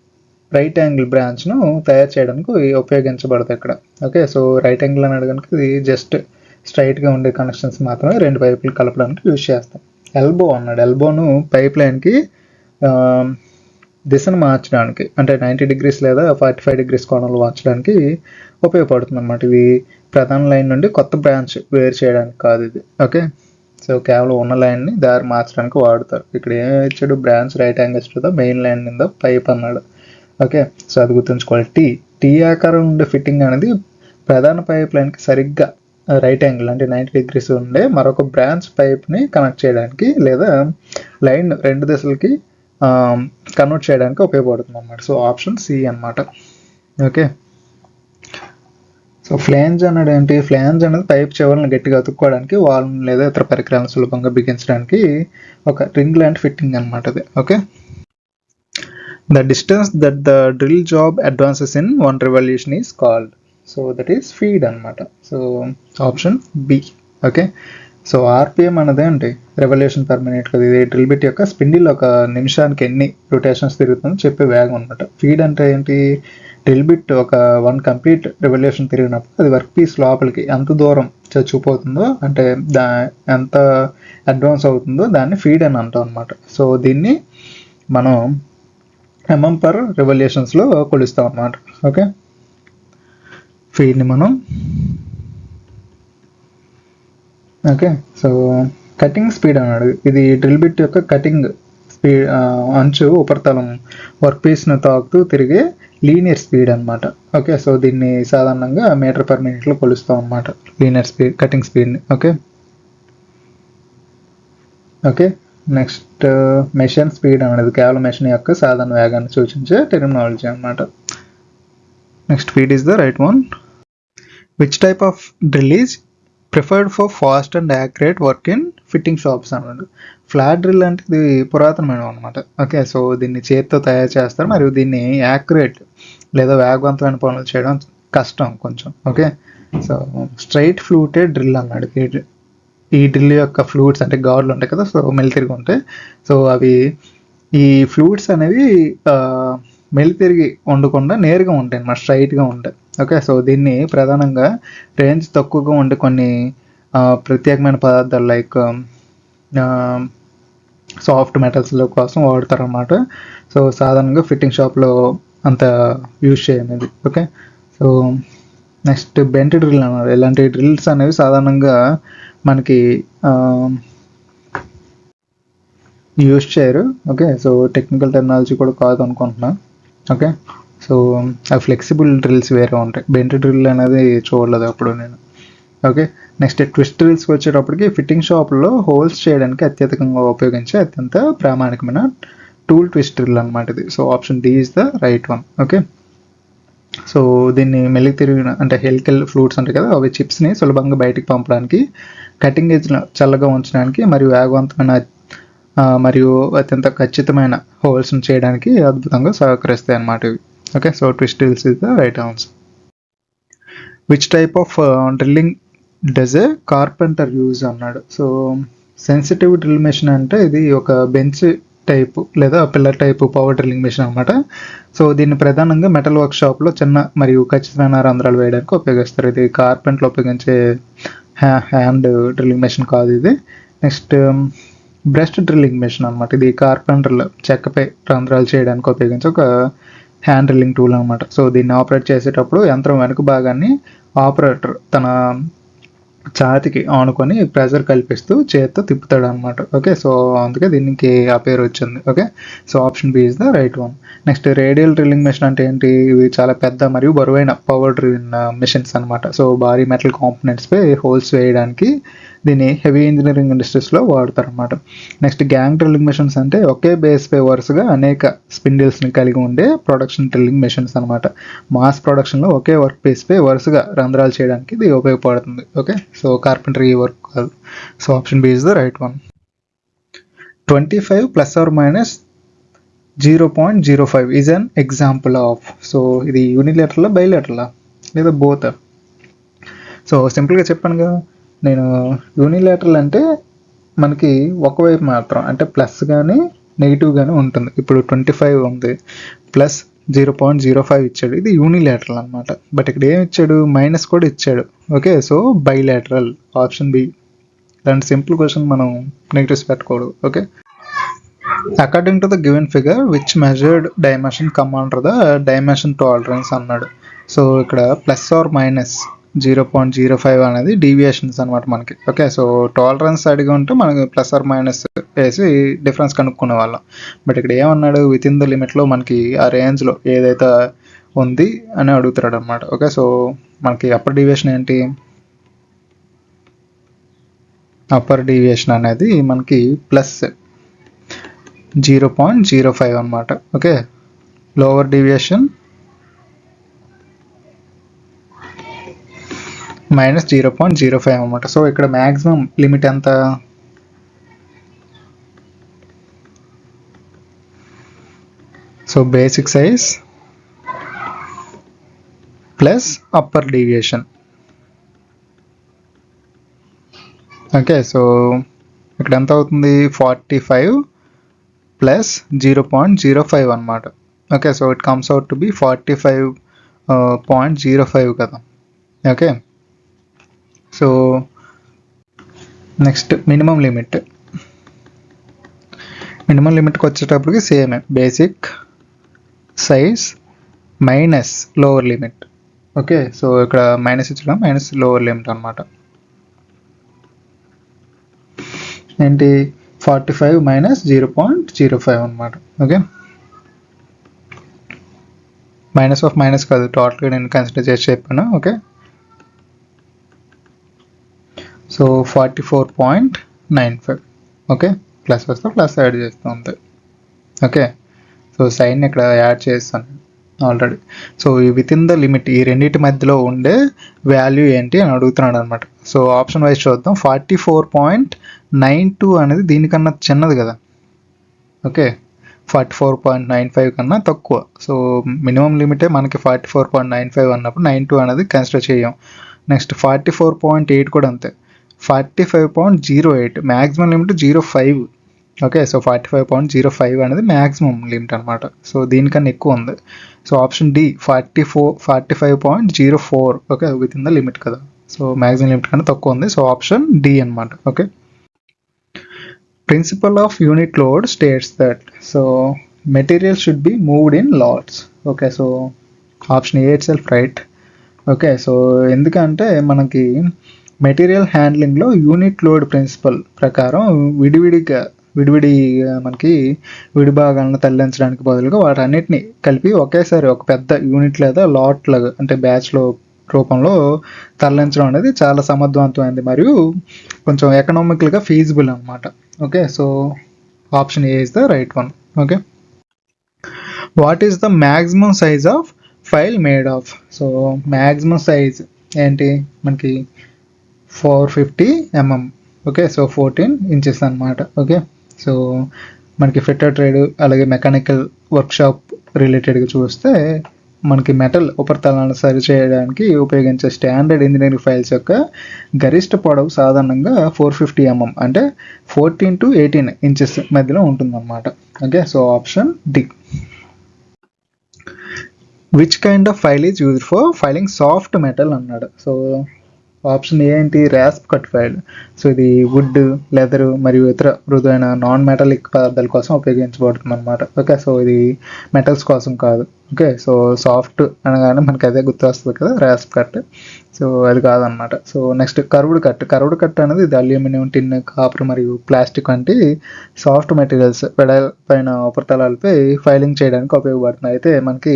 రైట్ యాంగిల్ బ్రాంచ్ను తయారు చేయడానికి ఉపయోగించబడుతుంది ఇక్కడ. ఓకే, సో రైట్ యాంగిల్ అని అడగడానికి ఇది జస్ట్ స్ట్రైట్గా ఉండే కనెక్షన్స్ మాత్రమే రెండు పైపులు కలపడానికి యూజ్ చేస్తాం. ఎల్బో అన్నాడు. ఎల్బోను పైప్ లైన్కి దిశను మార్చడానికి, అంటే 90 degrees లేదా 45 degrees కోణంలో మార్చడానికి ఉపయోగపడుతుంది అన్నమాట. ఇది ప్రధాన లైన్ నుండి కొత్త బ్రాంచ్ వేరు చేయడానికి కాదు ఇది. ఓకే, సో కేవలం ఉన్న లైన్ని దారి మార్చడానికి వాడతారు. ఇక్కడ ఏమి ఇచ్చాడు, branch right angles to the main line in the pipe అన్నాడు. ఓకే, సో అది గుర్తుంచుకోవాలి. టీ ఆకారం ఉండే ఫిట్టింగ్ అనేది ప్రధాన పైప్ లైన్కి సరిగ్గా రైట్ యాంగిల్ అంటే 90 degrees ఉండే మరొక బ్రాంచ్ పైప్ని కనెక్ట్ చేయడానికి లేదా లైన్ రెండు దిశలకి కన్వర్ట్ చేయడానికి ఉపయోగపడుతుంది అన్నమాట. సో ఆప్షన్ సి అన్నమాట. ఓకే, సో ఫ్లేంజ్ అన్నది ఏంటి? ఫ్లేంజ్ అనేది పైప్ చివరలను గట్టిగా అతుక్కోవడానికి, వాల్ లేదా ఇతర పరికరాలను సులభంగా బిగించడానికి ఒక రింగ్ లాంటి ఫిట్టింగ్ అనమాట అది. Okay, the distance that the drill job advances in 1 revolution is called. So that is feed అనమాట. So option B. Okay, so RPM అనేది ఏంటి? రెవల్యూషన్ పర్ మినిట్ కదా. ఇది డ్రిల్ బిట్ యొక్క స్పిన్డిల్ ఒక నిమిషానికి ఎన్ని రొటేషన్స్ తిరుగుతుందో చెప్పే వేగం అనమాట. ఫీడ్ అంటే ఏంటి? డ్రిల్ బిట్ ఒక 1 కంప్లీట్ రెవల్యూషన్ తిరిగినప్పుడు అది వర్క్ పీస్ లోపలికి ఎంత దూరం చచ్చిపోతుందో, అంటే ఎంత అడ్వాన్స్ అవుతుందో దాన్ని ఫీడ్ అని అంటాం అనమాట. సో దీన్ని మనం ఎంఎం పర్ రెవల్యూషన్స్లో కొలుస్తాం అన్నమాట. ఓకే, ఫీడ్ని మనం. ఓకే, సో కటింగ్ స్పీడ్ అన్నాడు. ఇది డ్రిల్ బిట్ యొక్క కటింగ్ స్పీడ్, అంచు ఉపరితలం వర్క్ పీస్ను తాకుతూ తిరిగే లీనియర్ స్పీడ్ అనమాట. ఓకే, సో దీన్ని సాధారణంగా మీటర్ పర్ మినిట్లో కొలుస్తాం అనమాట, లీనియర్ స్పీడ్, కటింగ్ స్పీడ్ని. Okay, okay, next machine speed అనేది కేవలం మెషిన్ యొక్క సాధారణ వేగాన్ని సూచించే టెర్మినాలజీ అనమాట. Next feed is the right one. Which type of drill is preferred for fast and accurate work in fitting shops అన్నాడు. ఫ్లాట్ డ్రిల్ అంటే ఇది పురాతనమైనవి అనమాట. ఓకే, సో దీన్ని చేతితో తయారు చేస్తారు మరియు దీన్ని యాక్యురేట్ లేదా వేగవంతమైన పనులు చేయడం కష్టం కొంచెం. Okay, so straight fluted drill అన్నాడు. ఈ డ్రిల్ యొక్క ఫ్లూయిడ్స్ అంటే గార్డులు ఉంటాయి కదా, సో మెలితిరిగి ఉంటాయి. సో అవి ఈ ఫ్లూయిడ్స్ అనేవి మెలితిరిగి ఉండకుండా నేరుగా ఉంటాయి అన్నమాట, స్ట్రైట్గా ఉంటాయి. ఓకే, సో దీన్ని ప్రధానంగా రేంజ్ తక్కువగా ఉండే కొన్ని ప్రత్యేకమైన పదార్థాలు లైక్ సాఫ్ట్ మెటల్స్ల కోసం వాడతారు అన్నమాట. సో సాధారణంగా ఫిట్టింగ్ షాప్లో అంత యూజ్ చేయనేది. Okay, so next bent drill అన్నారు. ఇలాంటి డ్రిల్స్ అనేవి సాధారణంగా మనకి యూజ్ చేయరు. ఓకే, సో టెక్నికల్ టెక్నాలజీ కూడా కాదు అనుకుంటున్నా. ఓకే, సో ఆ ఫ్లెక్సిబుల్ డ్రిల్స్ వేరే ఉంటాయి. బెంట్ డ్రిల్ అనేది చూడలేదు అప్పుడు నేను. ఓకే, నెక్స్ట్ ట్విస్ట్ డ్రిల్స్కి వచ్చేటప్పటికి ఫిట్టింగ్ షాప్లో హోల్స్ చేయడానికి అత్యధికంగా ఉపయోగించే అత్యంత ప్రామాణికమైన టూల్ ట్విస్ట్ డ్రిల్ అనమాట ఇది. So option D is the right one. Okay, so దీన్ని మెల్లికి తిరిగిన అంటే హెలికల్ ఫ్లూయిడ్స్ ఉంటాయి కదా, అవి చిప్స్ని సులభంగా బయటికి పంపడానికి, కటింగ్ ఎడ్జ్ను చల్లగా ఉంచడానికి మరియు వేగవంతమైన మరియు అత్యంత ఖచ్చితమైన హోల్స్ని చేయడానికి అద్భుతంగా సహకరిస్తాయి అన్నమాట ఇవి. Okay, so twist drills is the right answer. Which type of drilling does A carpenter use అన్నాడు. సో సెన్సిటివ్ డ్రిల్ మెషిన్ అంటే ఇది ఒక బెంచ్ టైపు లేదా pillar type power drilling machine అనమాట. సో దీన్ని ప్రధానంగా మెటల్ వర్క్ షాప్లో చిన్న మరియు ఖచ్చితమైన రంధ్రాలు వేయడానికి ఉపయోగిస్తారు. ఇది కార్పెంట్లో ఉపయోగించే హ్యాండ్ డ్రిల్లింగ్ మెషిన్ కాదు ఇది. నెక్స్ట్ బ్రెస్ట్ డ్రిల్లింగ్ మెషిన్ అనమాట. ఇది కార్పెంటర్లు చెక్కపై రంధ్రాలు చేయడానికి ఉపయోగించే ఒక హ్యాండ్ డ్రిల్లింగ్ టూల్ అనమాట. సో దీన్ని ఆపరేట్ చేసేటప్పుడు యంత్రం వెనుక భాగాన్ని ఆపరేటర్ తన ఛాతికి ఆనుకొని ప్రెజర్ కల్పిస్తూ చేత్తో తిప్పుతాడు అనమాట. ఓకే, సో అందుకే దీనికి ఆ పేరు వచ్చింది. Okay, so option B is the right one. Next radial drilling machine అంటే ఏంటి? ఇవి చాలా పెద్ద మరియు బరువైన పవర్ డ్రివెన్ మెషిన్స్ అనమాట. సో భారీ మెటల్ కాంపోనెంట్స్ పై హోల్స్ వేయడానికి దీన్ని హెవీ ఇంజనీరింగ్ ఇండస్ట్రీస్లో వాడతారు అనమాట. నెక్స్ట్ గ్యాంగ్ డ్రిల్లింగ్ మెషిన్స్ అంటే ఒకే బేస్ పై వరుసగా అనేక స్పిండిల్స్ని కలిగి ఉండే ప్రొడక్షన్ డ్రిల్లింగ్ మెషిన్స్ అనమాట. మాస్ ప్రొడక్షన్లో ఒకే వర్క్ పీస్ పై వరుసగా రంధ్రాలు చేయడానికి ఇది ఉపయోగపడుతుంది. ఓకే, సో కార్పెంటరీ వర్క్ కాదు. So option B is the right one. 25 ± 0.05 is an example of. So ఇది యూనిలేటరలా బైలేటరలా లేదా బోత్? సో సింపుల్గా చెప్పాను కదా నేను, యూనిలేటరల్ అంటే మనకి ఒకవైపు మాత్రం, అంటే ప్లస్ కానీ నెగిటివ్ కానీ ఉంటుంది. ఇప్పుడు 25 ఉంది, ప్లస్ 0.05 ఇచ్చాడు, ఇది యూనిలేటరల్ అనమాట. బట్ ఇక్కడ ఏమి ఇచ్చాడు? మైనస్ కూడా ఇచ్చాడు. Okay, so bilateral. Option B. ఇలాంటి సింపుల్ క్వశ్చన్ మనం నెగిటివ్స్ పెట్టకూడదు. Okay, according to the given figure which measured dimension come under the dimension tolerance అన్నాడు. సో ఇక్కడ ప్లస్ ఆర్ మైనస్ 0.05 అనేది డీవియేషన్స్ అనమాట మనకి. ఓకే, సో టాలరెన్స్ అడిగి ఉంటే మనకి ప్లస్ ఆర్ మైనస్ వేసి డిఫరెన్స్ కనుక్కునే వాళ్ళం. బట్ ఇక్కడ ఏమన్నాడు? విత్ ఇన్ ద లిమిట్లో మనకి ఆ రేంజ్లో ఏదైతే ఉంది అని అడుగుతాడు అనమాట. ఓకే, సో మనకి అప్పర్ డీవియేషన్ ఏంటి? అప్పర్ డీవియేషన్ అనేది మనకి ప్లస్ 0.05 అనమాట. ఓకే, లోవర్ డీవియేషన్ మైనస్ 0.05 అనమాట. సో ఇక్కడ మ్యాక్సిమం లిమిట్ ఎంత? So basic size plus upper deviation. Okay, so ఇక్కడ ఎంత అవుతుంది? 45 ప్లస్ 0.05 అనమాట. Okay, so it comes out to be 45.05 కదా. Okay, so next minimum limit. Minimum లిమిట్కి వచ్చేటప్పటికి సేమే, basic size minus lower limit. Okay, so ఇక్కడ మైనస్ ఇచ్చడం, మైనస్ లోవర్ లిమిట్ అనమాట. ఏంటి? 45 మైనస్ 0.05 అనమాట. ఓకే, మైనస్ ఆఫ్ మైనస్ కాదు, టోటల్గా నేను కన్సిడర్ చేసి చెప్పాను. Okay, so 44.95. ఓకే, ప్లస్ వస్తే ప్లస్ యాడ్ చేస్తాం అంతే. ఓకే, సో సైన్ ఇక్కడ యాడ్ చేస్తాను already. So with in the limit, ఈ రెండింటి మధ్యలో ఉండే వాల్యూ ఏంటి అని అడుగుతున్నాడు అనమాట. సో ఆప్షన్ వైజ్ చూద్దాం. 44.92 అనేది దీనికన్నా చిన్నది కదా. ఓకే, 44.95 కన్నా తక్కువ. సో మినిమం లిమిటే మనకి 44.95 అన్నప్పుడు 92 అనేది కన్సిడర్ చేయం. నెక్స్ట్ 44.8 కూడా అంతే. 45.08 మ్యాక్సిమం లిమిట్ 0.5. ఓకే, సో 45.05 అనేది మ్యాక్సిమం లిమిట్ అనమాట. సో దీనికన్నా ఎక్కువ ఉంది. So option D 45.04. Okay, within the limit కదా. సో మ్యాక్సిమం లిమిట్ కన్నా తక్కువ ఉంది. సో ఆప్షన్ డి అనమాట. Okay, principle of unit load states that. So material should be moved in lots. Okay, so option A itself right. Okay, so ఎందుకంటే మనకి material హ్యాండ్లింగ్లో unit load principle ప్రకారం విడివిడిగా మనకి విడి భాగాలను తరలించడానికి బదులుగా వాటన్నిటిని కలిపి ఒకేసారి ఒక పెద్ద యూనిట్ లేదా లాట్ లాగా, అంటే బ్యాచ్లో రూపంలో తరలించడం అనేది చాలా సమర్థవంతమైనది మరియు కొంచెం ఎకనామికల్గా ఫీజిబుల్ అనమాట. Okay, so option A is the right one. Okay, what is the maximum size of file made of. So maximum size ఏంటి? మనకి 450 mm. ఓకే, సో 14 inches అనమాట. ఓకే, సో మనకి ఫిట్టర్ ట్రేడ్ అలాగే మెకానికల్ వర్క్షాప్ రిలేటెడ్గా చూస్తే మనకి metal ఉపరితలాలను సరి చేయడానికి ఉపయోగించే స్టాండర్డ్ ఇంజనీరింగ్ ఫైల్స్ యొక్క గరిష్ట పొడవు సాధారణంగా 450 mm, అంటే 14 to 18 inches మధ్యలో ఉంటుందన్నమాట. Okay, so option D. Which kind of file is used for filing soft metal అన్నాడు. సో ఆప్షన్ ఏ ఏంటి, ర్యాస్ప్ కట్ ఫైల్. సో ఇది వుడ్, లెదర్ మరియు ఇతర మృదువైన నాన్ మెటాలిక్ పదార్థాల కోసం ఉపయోగించబడుతుంది అనమాట. ఓకే, సో ఇది మెటల్స్ కోసం కాదు. ఓకే, సో సాఫ్ట్ అనగానే మనకి అదే గుర్తు వస్తుంది కదా, ర్యాస్ప్ కట్. సో అది కాదనమాట. So next curved cut. Curved cut అనేది ఇది అల్యూమినియం, టిన్, కాపర్ మరియు ప్లాస్టిక్ వంటి సాఫ్ట్ మెటీరియల్స్ వెడల్పైన ఉపరితలాలపై ఫైలింగ్ చేయడానికి ఉపయోగపడుతుంది. అయితే మనకి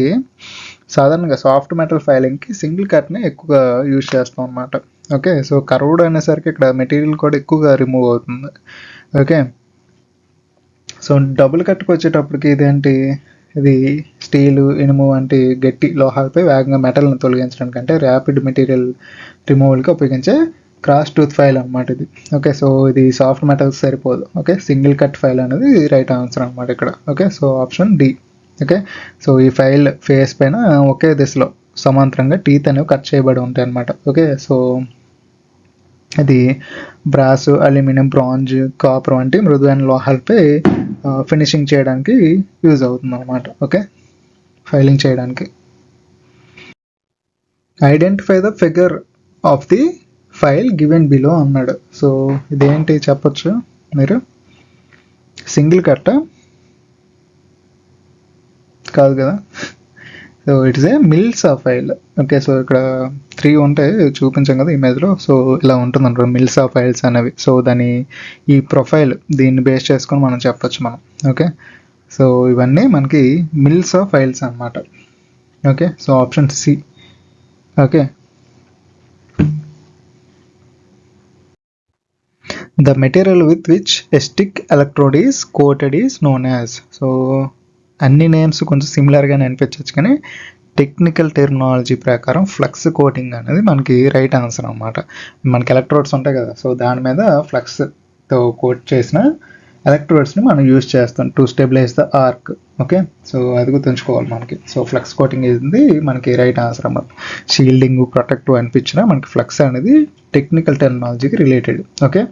సాధారణంగా సాఫ్ట్ మెటల్ ఫైలింగ్కి సింగిల్ కట్ని ఎక్కువగా యూజ్ చేస్తాం అనమాట. ఓకే, సో కర్వ్డ్ అనేసరికి ఇక్కడ మెటీరియల్ కూడా ఎక్కువగా రిమూవ్ అవుతుంది. ఓకే, సో డబుల్ కట్కి వచ్చేటప్పటికి ఇదేంటి, ఇది స్టీలు, ఇనుము వంటి గట్టి లోహాలపై వేగంగా మెటల్ని తొలగించడానికి అంటే ర్యాపిడ్ మెటీరియల్ రిమూవల్కి ఉపయోగించే క్రాస్ టూత్ ఫైల్ అనమాట ఇది. ఓకే, సో ఇది సాఫ్ట్ మెటల్స్ సరిపోదు. ఓకే, సింగిల్ కట్ ఫైల్ అనేది రైట్ ఆన్సర్ అనమాట ఇక్కడ. Okay, so option D. Okay, so ఈ ఫైల్ ఫేస్ పైన ఒకే దిశలో సమాంతరంగా టీత్ అనేవి కట్ చేయబడి ఉంటాయి అనమాట. ఓకే, సో ఇది బ్రాస్, అల్యూమినియం, బ్రాంజ్, కాపర్ వంటి మృదువైన లోహాలపై ఫినిషింగ్ చేయడానికి యూజ్ అవుతుంది అనమాట. ఓకే, ఫైలింగ్ చేయడానికి. Identify the figure of the file given below అన్నాడు. సో ఇదేంటి చెప్పొచ్చు మీరు, సింగిల్ కట్ట కాదు కదా, so it's a mill saw file. Okay, so ఇక్కడ 3 ఉంటాయి చూపించాం కదా ఇమేజ్లో. సో ఇలా ఉంటుంది అంటారు మిల్సా ఫైల్స్ అనేవి. సో దాని ఈ ప్రొఫైల్ దీన్ని బేస్ చేసుకొని మనం చెప్పొచ్చు మనం. ఓకే, సో ఇవన్నీ మనకి మిల్సా ఫైల్స్ అనమాట. Okay, so option C. Okay, the material with which a stick electrode is coated is known as. So అన్ని నేమ్స్ కొంచెం సిమిలర్గానే అనిపించవచ్చు, కానీ టెక్నికల్ టెర్మినాలజీ ప్రకారం ఫ్లక్స్ కోటింగ్ అనేది మనకి రైట్ ఆన్సర్ అనమాట. మనకి ఎలక్ట్రోడ్స్ ఉంటాయి కదా, సో దాని మీద ఫ్లక్స్తో కోట్ చేసిన ఎలక్ట్రోడ్స్ని మనం యూజ్ చేస్తాం to stabilise the arc. Okay, so అది గుర్తుంచుకోవాలి మనకి. సో ఫ్లక్స్ కోటింగ్ ఇది మనకి రైట్ ఆన్సర్ అన్నమాట. షీల్డింగ్, ప్రొటెక్టివ్ అనిపించినా మనకి ఫ్లక్స్ అనేది టెక్నికల్ టెర్మినాలజీకి related. Okay,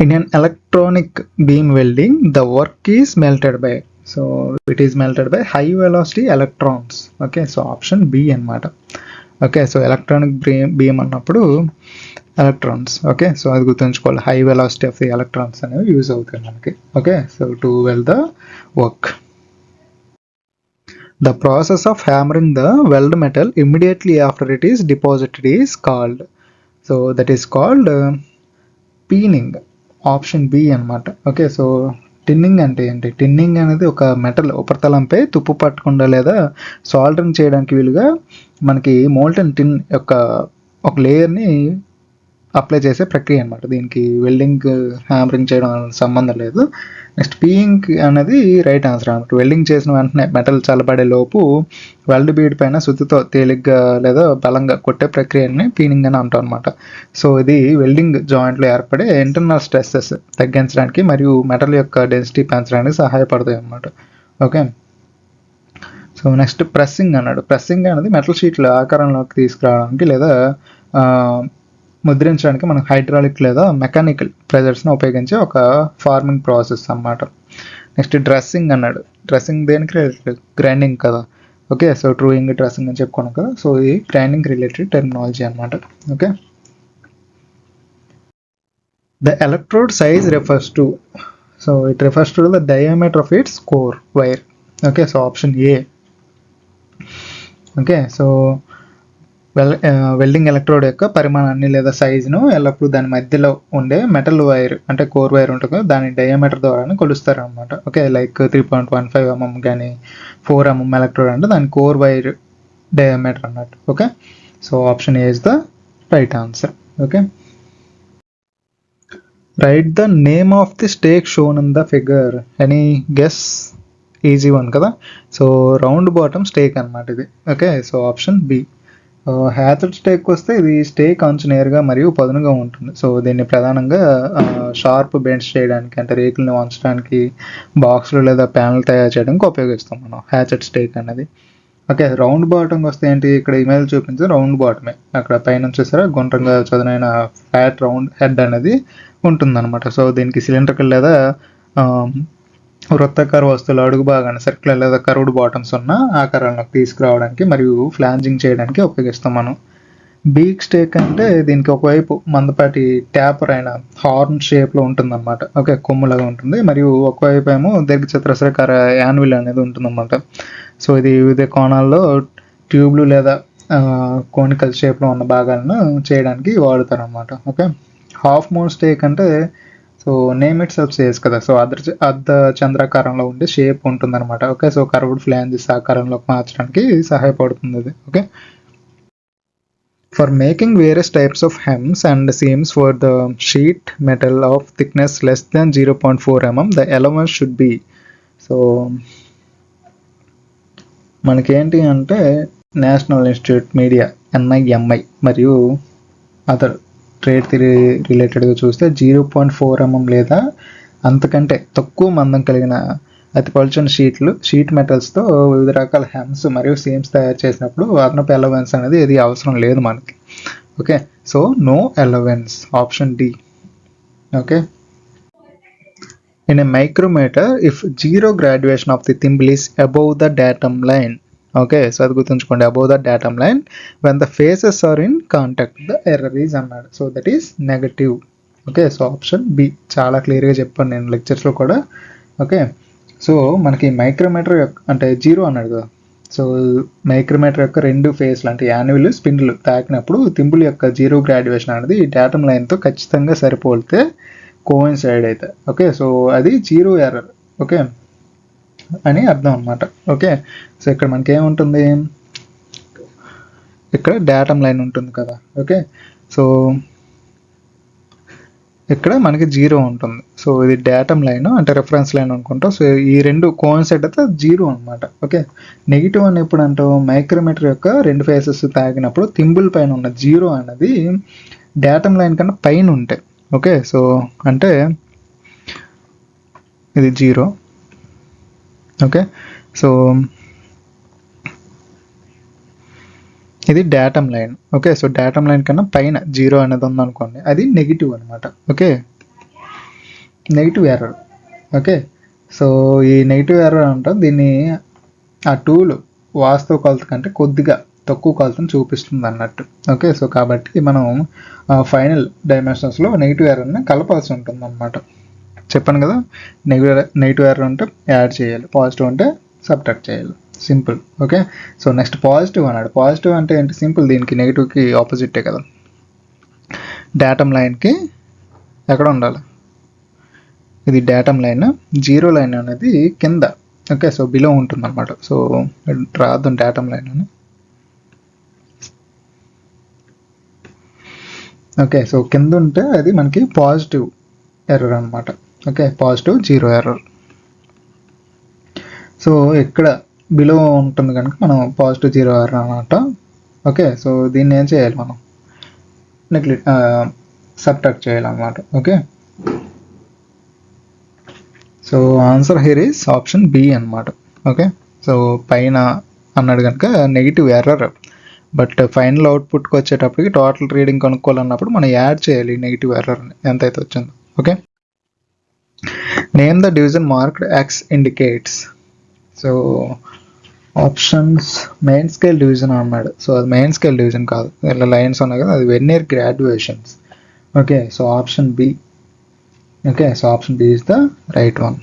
in an electronic beam welding the work is melted by, so it is melted by high velocity electrons. Okay, so option B అన్నమాట. Okay, so electronic beam అన్నప్పుడు electrons. Okay, so అది గుర్తుంచుకోవాలి, high velocity of the electrons అనేవి use అవుతాయి మనకి. Okay, so to weld the work. The process of hammering the weld metal immediately after it is deposited is called, so that is called peening. Option B అనమాట. Okay, so tinning అంటే ఏంటి, టిన్నింగ్ అనేది ఒక metal ఉపరితలంపై తుప్పు పట్టకుండా లేదా soldering చేయడానికి వీలుగా మనకి మోల్టన్ టిన్ యొక్క ఒక లేయర్ని అప్లై చేసే ప్రక్రియ అనమాట. దీనికి వెల్డింగ్, హ్యామరింగ్ చేయడం సంబంధం లేదు. నెక్స్ట్ పీయింగ్ అనేది రైట్ ఆన్సర్ అనమాట. వెల్డింగ్ చేసిన వెంటనే మెటల్ చల్లబడే లోపు వెల్డ్ బీడ్ పైన సుత్తితో తేలిగ్గా లేదా బలంగా కొట్టే ప్రక్రియని పీనింగ్ అని అంటాం అనమాట. సో ఇది వెల్డింగ్ జాయింట్లో ఏర్పడే ఇంటర్నల్ స్ట్రెస్సెస్ తగ్గించడానికి మరియు మెటల్ యొక్క డెన్సిటీ పెంచడానికి సహాయపడతాయి అన్నమాట. ఓకే, సో నెక్స్ట్ ప్రెస్సింగ్ అన్నాడు. ప్రెస్సింగ్ అనేది మెటల్ షీట్లు ఆకారంలోకి తీసుకురావడానికి లేదా ముద్రించడానికి మనం హైడ్రాలిక్ లేదా మెకానికల్ ప్రెజర్స్ని ఉపయోగించే ఒక ఫార్మింగ్ ప్రాసెస్ అన్నమాట. నెక్స్ట్ డ్రెస్సింగ్ అన్నాడు. డ్రెస్సింగ్ దేనికి రిలేటెడ్, గ్రైండింగ్ కదా. ఓకే, సో ట్రూయింగ్, డ్రెస్సింగ్ అని చెప్పుకున్నాం కదా. సో ఈ గ్రైండింగ్ రిలేటెడ్ టెర్మినాలజీ అనమాట. Okay, the electrode size refers to, so it refers to the diameter of it's core wire. Okay, so option A. Okay, so welding electrode యొక్క పరిమాణాన్ని లేదా సైజును ఎల్లప్పుడూ దాని మధ్యలో ఉండే మెటల్ వైర్ అంటే కోర్ వైర్ ఉంటుంది కదా, దాని డయామీటర్ ద్వారా కొలుస్తారు అనమాట. ఓకే, లైక్ 3.15 mm కానీ 4 mm ఎలక్ట్రోడ్ అంటే దాని కోర్ వైర్ డయామీటర్ అన్నట్టు. Okay, so option A is the right answer. Okay, write the name of the stake shown in the figure. Any guess? Easy one కదా. So round bottom stake అనమాట ఇది. Okay, so option B. Hatched stake వస్తే ఇది stake అంచు నేరుగా మరియు పదునుగా ఉంటుంది. So దీన్ని ప్రధానంగా షార్ప్ బెండ్స్ చేయడానికి అంటే రేకులను వంచడానికి, బాక్సులు లేదా ప్యానల్ తయారు చేయడానికి ఉపయోగిస్తాం మనం హ్యాచెడ్ స్టేక్ అనేది. ఓకే, రౌండ్ బాటమ్ వస్తే ఏంటి, ఇక్కడ ఇమేజ్ చూపించే రౌండ్ బాటమే. అక్కడ పైన చూసారా గుండ్రంగా చదునైన ఫ్లాట్ రౌండ్ హెడ్ అనేది ఉంటుందన్నమాట. సో దీనికి సిలిండ్రికల్ లేదా వృత్తాకార వస్తువులు అడుగు భాగాన్ని సర్క్యులర్ లేదా కర్వ్డ్ బాటమ్స్ ఉన్న ఆకారాలను తీసుకురావడానికి మరియు ఫ్లాంజింగ్ చేయడానికి ఉపయోగిస్తాం మనం బీక్ స్టేక్ అంటే దీనికి ఒకవైపు మందపాటి ట్యాపర్ అయిన హార్న్ షేప్లో ఉంటుందన్నమాట. ఓకే, కొమ్ములాగా ఉంటుంది. మరియు ఒకవైపు ఏమో దీర్ఘచతురస్రాకార యాన్విల్ అనేది ఉంటుందన్నమాట. సో ఇది వివిధ కోణాల్లో ట్యూబ్లు లేదా కోనికల్ షేప్లో ఉన్న భాగాలను చేయడానికి వాడుతారనమాట. ఓకే, హాఫ్ మూన్ స్టేక్ అంటే so name it self says కదా, సో అర్ధ చంద్రాకారంలో ఉండే షేప్ ఉంటుందన్నమాట. ఓకే, సో కర్వ్డ్ ఫ్లాంజెస్ ఆకారంలోకి మార్చడానికి సహాయపడుతుంది అది. Okay, for making various types of hems and seams for the sheet metal of thickness less than 0.4 mm, the allowance should be. So మనకేంటి అంటే national institute media NIMI మరియు other trade theory రిలేటెడ్గా చూస్తే 0.4 mm లేదా అంతకంటే తక్కువ మందం కలిగిన అతి పలుచని షీట్ మెటల్స్తో వివిధ రకాల హెమ్స్ మరియు సీమ్స్ తయారు చేసినప్పుడు అదనపు అలవెన్స్ అనేది ఏది అవసరం లేదు మనకి. Okay, so no allowance, option D. Okay, in a micrometer if zero graduation of the thimble is above the datum line. Okay, so అది గుర్తుంచుకోండి, above the datum line when the faces are in contact the error is అన్నాడు. So that is negative. Okay, so option B. చాలా క్లియర్గా చెప్పాను నేను లెక్చర్స్లో కూడా. Okay, so మనకి micrometer యొక్క అంటే జీరో అన్నాడు కదా, సో మైక్రోమీటర్ యొక్క రెండు ఫేస్లు అంటే యాన్యువల్ స్పిన్లు తాకినప్పుడు థింబుల్ యొక్క జీరో గ్రాడ్యుయేషన్ అనేది డాటమ్ లైన్తో ఖచ్చితంగా సరిపోలితే కోయిన్సైడ్ అయితే ఓకే, సో అది జీరో ఎర్రర్ ఓకే అని అర్థం అనమాట. ఓకే, సో ఇక్కడ మనకి ఏముంటుంది, ఇక్కడ డాటమ్ లైన్ ఉంటుంది కదా. ఓకే, సో ఇక్కడ మనకి జీరో ఉంటుంది. సో ఇది డాటమ్ లైన్ అంటే రెఫరెన్స్ లైన్ అనుకుంటాం. సో ఈ రెండు కోయిన్సైడ్ అయితే జీరో అనమాట. ఓకే, నెగిటివ్ అని ఎప్పుడు అంటాం, మైక్రోమీటర్ యొక్క రెండు ఫేసెస్ తాకినప్పుడు థింబుల్ పైన ఉన్న జీరో అనేది డాటమ్ లైన్ కన్నా పైన ఉంటాయి. ఓకే, సో అంటే ఇది జీరో. ఓకే, సో ఇది datum line. Okay, so datum line కన్నా పైన జీరో అనేది ఉందనుకోండి, అది నెగిటివ్ అనమాట. Okay, negative error. Okay, so ఈ నెగిటివ్ ఎర్రర్ అంటాం, దీన్ని ఆ టూల్ వాస్తవ కొలత కంటే కొద్దిగా తక్కువ కొలతను చూపిస్తుంది అన్నట్టు. ఓకే, సో కాబట్టి మనం ఫైనల్ డైమెన్షన్స్లో నెగిటివ్ ఎర్రర్ని కలపాల్సి ఉంటుంది అనమాట. చెప్పాను కదా, నెగిటివ్ ఎర్రర్ ఉంటే యాడ్ చేయాలి, పాజిటివ్ అంటే సబ్ట్రాక్ట్ చేయాలి, simple. Okay, so next positive అన్నాడు. పాజిటివ్ అంటే ఏంటి, సింపుల్, దీనికి నెగిటివ్కి ఆపోజిటే కదా. డాటమ్ లైన్కి ఎక్కడ ఉండాలి, ఇది డాటమ్ లైన్, జీరో లైన్ అనేది కింద. ఓకే, సో బిలో ఉంటుంది అనమాట. సో రాదు డాటమ్ లైన్ అని. ఓకే, సో కింద ఉంటే అది మనకి పాజిటివ్ ఎర్రర్ అనమాట. Okay, positive zero error. So ఇక్కడ బిలో ఉంటుంది కనుక మనం పాజిటివ్ జీరో ఎర్రర్ అనమాట. ఓకే, సో దీన్ని ఏం చేయాలి, మనం సబ్ట్రాక్ట్ చేయాలన్నమాట. Okay, so answer here is option B అనమాట. ఓకే, సో పైన అన్నాడు కనుక నెగిటివ్ ఎర్రర్, బట్ ఫైనల్ అవుట్పుట్కి వచ్చేటప్పటికి టోటల్ రీడింగ్ కనుక్కోవాలన్నప్పుడు మనం యాడ్ చేయాలి నెగిటివ్ ఎర్రర్ని ఎంతైతే వచ్చిందో. Okay, name the division marked X indicates. So options main scale division అన్నాడు. సో అది మెయిన్ స్కేల్ డివిజన్ కాదు, ఇలా లైన్స్ ఉన్నాయి కదా, అది vernier graduations. Okay, so option B. Okay, so option B is the right one.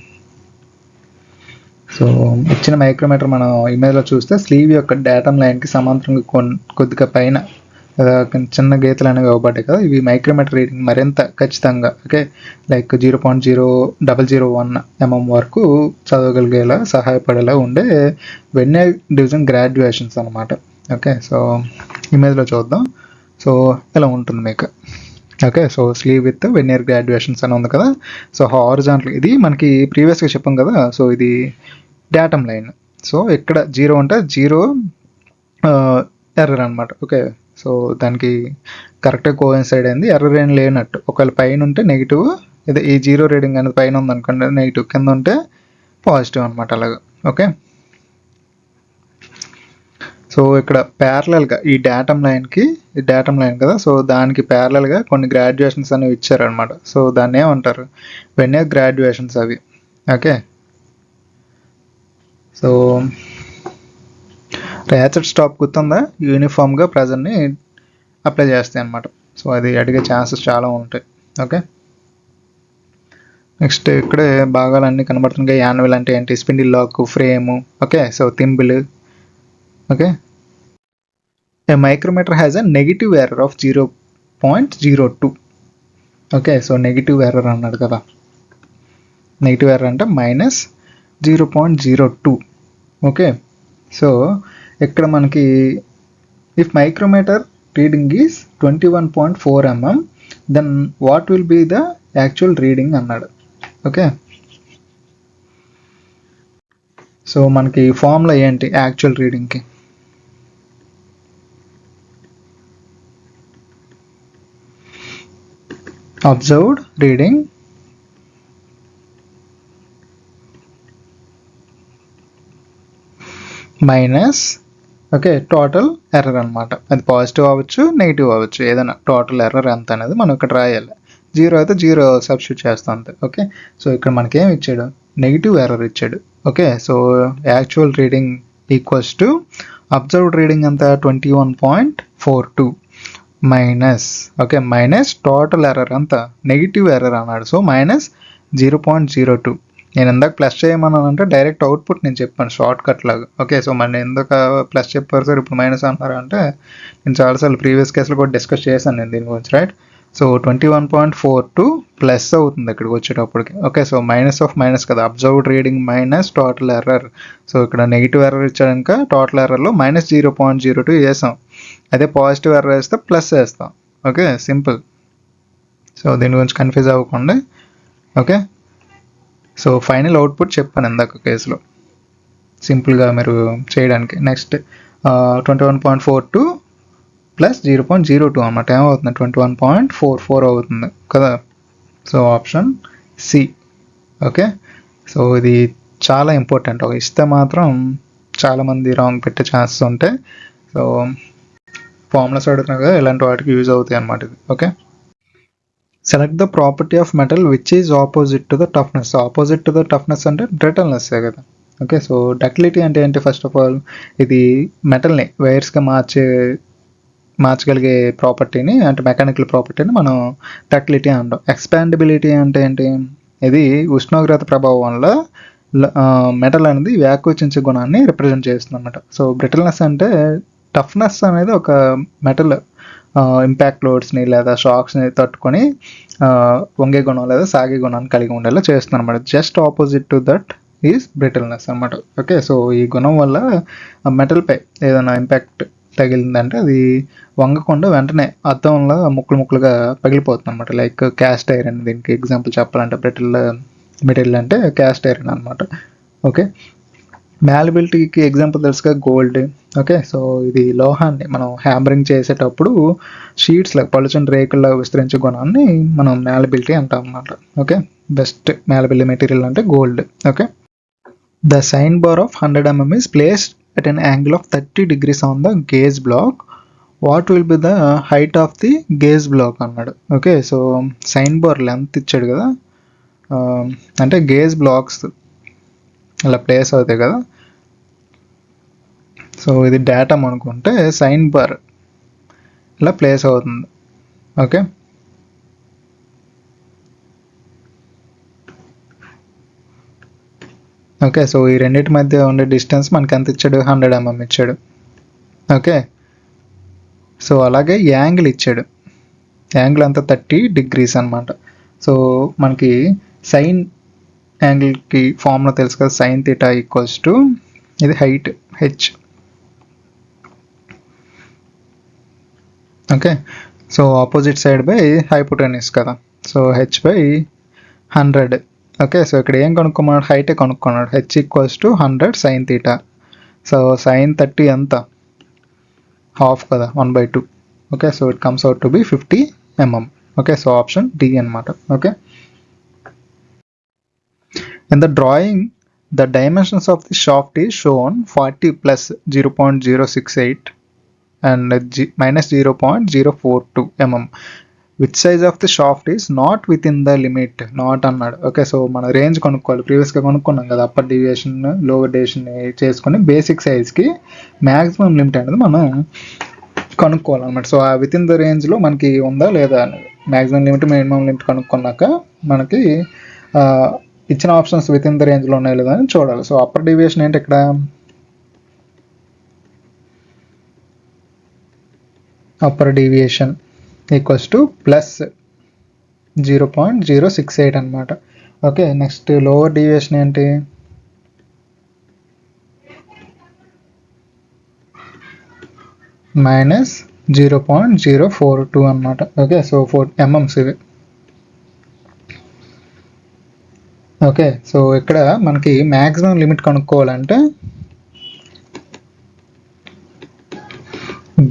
So ఇచ్చిన micrometer మనం ఇమేజ్లో చూస్తే స్లీవ్ యొక్క డాటమ్ లైన్కి సమాంతరంగా కొద్దిగా పైన చిన్న గీతలు అనేవి ఇవ్వబడ్డాయి కదా, ఇవి మైక్రోమీటర్ రీడింగ్ మరింత ఖచ్చితంగా ఓకే లైక్ 0.0001 mm వరకు చదవగలిగేలా సహాయపడేలా ఉండే వెర్నియర్ డివిజన్ గ్రాడ్యుయేషన్స్ అనమాట. ఓకే, సో ఇమేజ్లో చూద్దాం. సో ఇలా ఉంటుంది మీకు. Okay, so slew with vernier graduations అని ఉంది కదా. సో హారిజాంటల్ ఇది మనకి ప్రీవియస్గా చెప్పాం కదా, సో ఇది డాటమ్ లైన్. సో ఇక్కడ జీరో ఉంటే జీరో ఎర్రర్ అనమాట. ఓకే, సో దానికి కరెక్ట్గా కోయిన్సైడ్ అయింది, ఎర్రర్ ఏం లేనట్టు. ఒకవేళ పైన ఉంటే నెగిటివ్, ఇది ఈ జీరో రీడింగ్ అనేది పైన ఉంది అనుకోండి నెగిటివ్, కింద ఉంటే పాజిటివ్ అనమాట అలాగా. ఓకే, సో ఇక్కడ ప్యారలల్గా ఈ డాటమ్ లైన్కి, డాటమ్ లైన్ కదా, సో దానికి ప్యారలల్గా కొన్ని గ్రాడ్యుయేషన్స్ అనేవి ఇచ్చారనమాట. సో దాన్ని ఏమంటారు, వెర్నియర్ గ్రాడ్యుయేషన్స్ అవి. ఓకే, సో ర్యాచెట్ స్టాప్ గుర్తుందా, యూనిఫామ్గా ప్రెజర్ని అప్లై చేస్తాయి అన్నమాట. సో అది అడిగే ఛాన్సెస్ చాలా ఉంటాయి. ఓకే, నెక్స్ట్ ఇక్కడే భాగాలన్నీ కనబడుతున్నాయి. యాన్యువల్ అంటే ఏంటి, spindle lock, frame, okay, so thimble. Okay, a micrometer has a negative error of 0.02. Okay, so negative error అన్నాడు కదా, నెగిటివ్ ఎర్రర్ అంటే -0.02. ఓకే, సో ఇక్కడ మనకి if micrometer reading is 21.4 mm then what will be the actual reading అన్నాడు. Okay, so మనకి formula ఏంటి actual రీడింగ్కి, observed reading minus okay total error అనమాట. అది పాజిటివ్ అవ్వచ్చు, నెగిటివ్ అవ్వచ్చు, ఏదైనా టోటల్ ఎర్రర్ ఎంత అనేది మనం ఇక్కడ రాయాలి. 0 అయితే 0 సబ్స్టిట్యూట్ చేస్తాం అంతే. ఓకే, సో ఇక్కడ మనకేం ఇచ్చాడు, నెగిటివ్ ఎర్రర్ ఇచ్చాడు. Okay, so actual reading equals to observed reading అంత 21.42 minus okay minus total error అంత నెగిటివ్ ఎర్రర్ అన్నాడు. సో -0.02. నేను ఎందుకు ప్లస్ చేయమన్నానంటే డైరెక్ట్ అవుట్పుట్ నేను చెప్పాను షార్ట్ కట్ లాగా. ఓకే, సో మన ఎందుకు ప్లస్ చెప్పారు సార్ ఇప్పుడు మైనస్ అన్నారు అంటే, నేను చాలాసార్లు ప్రీవియస్ కేసులో కూడా డిస్కస్ చేశాను నేను దీని గురించి, రైట్. సో 21.42 ప్లస్ అవుతుంది ఇక్కడికి వచ్చేటప్పటికి. Okay, so minus of minus కదా, observed reading minus total error. So ఇక్కడ నెగిటివ్ ఎర్రర్ ఇచ్చాక టోటల్ ఎర్రర్లో -0.02 వేసాం. అదే పాజిటివ్ ఎర్రర్ వేస్తే ప్లస్ వేస్తాం. Okay, simple. సో దీని గురించి కన్ఫ్యూజ్ అవ్వకుండా. ఓకే, సో ఫైనల్ అవుట్పుట్ చెప్పాను ఇందాక కేసులో, సింపుల్గా మీరు చేయడానికి. నెక్స్ట్ 21.42 ప్లస్ 0.02 అన్నమాట ఏమవుతుంది, 21.44 అవుతుంది కదా. So option C. Okay, so ఇది చాలా ఇంపార్టెంట్. ఇస్తే మాత్రం చాలామంది రాంగ్ పెట్టే ఛాన్సెస్ ఉంటాయి. సో ఫార్ములాస్ అడుగుతున్నా కదా, ఇలాంటి వాటికి యూజ్ అవుతాయి అన్నమాట ఇది. Okay, select the property of metal which is opposite to the toughness. Opposite to the toughness అంటే బ్రిటల్నెస్సే కదా. ఓకే, సో డక్టిలిటీ అంటే ఏంటి, ఫస్ట్ ఆఫ్ ఆల్ ఇది మెటల్ని వైర్స్గా మార్చగలిగే ప్రాపర్టీని అంటే మెకానికల్ ప్రాపర్టీని మనం డక్టిలిటీ అంటాం. ఎక్స్పాండబిలిటీ అంటే ఏంటి, ఇది ఉష్ణోగ్రత ప్రభావం వల్ల మెటల్ అనేది వ్యాకోచించే గుణాన్ని రిప్రజెంట్ చేస్తుంది అనమాట. సో బ్రిటల్నెస్ అంటే టఫ్నెస్ అనేది ఒక మెటల్ ఇంపాక్ట్ లోడ్స్ని లేదా షాక్స్ని తట్టుకొని వంగే గుణం లేదా సాగే గుణాన్ని కలిగి ఉండేలా చేస్తుంది అనమాట. Just opposite to that is brittleness అనమాట. ఓకే, సో ఈ గుణం వల్ల మెటల్పై ఏదైనా ఇంపాక్ట్ తగిలిందంటే అది వంగకుండా వెంటనే అద్దంలో ముక్కలు ముక్కలుగా పగిలిపోతుంది అనమాట. లైక్ క్యాస్ట్ ఐరన్, దీనికి ఎగ్జాంపుల్ చెప్పాలంటే బ్రిటిల్ మెటీరియల్ అంటే క్యాస్ట్ ఐరన్ అనమాట. ఓకే, మ్యాలబిలిటీకి ఎగ్జాంపుల్ తెలుసుగా గోల్డ్. ఓకే, సో ఇది లోహాన్ని మనం హ్యామరింగ్ చేసేటప్పుడు షీట్స్లో పలుచని రేకుల్లో విస్తరించే గుణాన్ని మనం మ్యాలబిలిటీ అంటాం అన్నమాట. ఓకే, బెస్ట్ మ్యాలబిలిటీ మెటీరియల్ అంటే gold. Okay, the sine bar of 100 mm is placed at an angle of 30 degrees on the gauge block. What will be the height of the gauge block అన్నాడు. Okay, so sine bar length ఇచ్చాడు కదా, అంటే gauge blocks ఇలా place అవుతాయి కదా. So ఇది datum అనుకుంటే sign bar ఇలా ప్లేస్ అవుతుంది. ఓకే, ఓకే, సో ఈ రెండింటి మధ్య ఉండే డిస్టెన్స్ మనకి ఎంత ఇచ్చాడు, 100 mm ఇచ్చాడు. ఓకే, సో అలాగే యాంగిల్ ఇచ్చాడు, యాంగిల్ అంతా 30 degrees అనమాట. సో మనకి సైన్ యాంగిల్కి ఫార్ములా తెలుసు కదా, సైన్ థీటా ఈక్వల్స్ టు ఇది height H. Okay, so opposite side by hypotenuse కదా, so H by 100. Okay, so ఇక్కడ ఏం కనుక్కున్నాడు, హైటే కనుక్కున్నాడు. H equals to 100 sine theta. So sine 30 ఎంత, హాఫ్ కదా, 1/2. Okay, so it comes out to be 50 mm. Okay, so option D అనమాట. Okay, in the drawing the dimensions of the shaft is shown 40 plus 0.068 and minus 0.042 mm. which size of the shaft is not within the limit, not అన్నాడు. Okay, so మన range కొనుక్కోవాలి, ప్రీవియస్గా కొనుక్కున్నాం కదా, upper deviation lower deviation చేసుకొని basic సైజ్కి maximum limit అనేది మనం కనుక్కోవాలన్నమాట. So ఆ విత్ ఇన్ ద రేంజ్లో మనకి ఉందా లేదా అనేది మ్యాక్సిమం లిమిట్ మినిమం లిమిట్ కనుక్కున్నాక మనకి ఇచ్చిన ఆప్షన్స్ విత్ ఇన్ ద రేంజ్లో ఉన్నాయో లేదా అని చూడాలి. సో అప్పర్ డీవియేషన్ ఏంటి ఇక్కడ, upper deviation equals to plus 0.068 అనమాట. ఓకే, నెక్స్ట్ లోవర్ డీవియేషన్ ఏంటి, మైనస్ 0.042 అనమాట. ఓకే, సో 4 mm ఇవి. ఓకే, సో ఇక్కడ మనకి మ్యాక్సిమం లిమిట్ కనుక్కోవాలంటే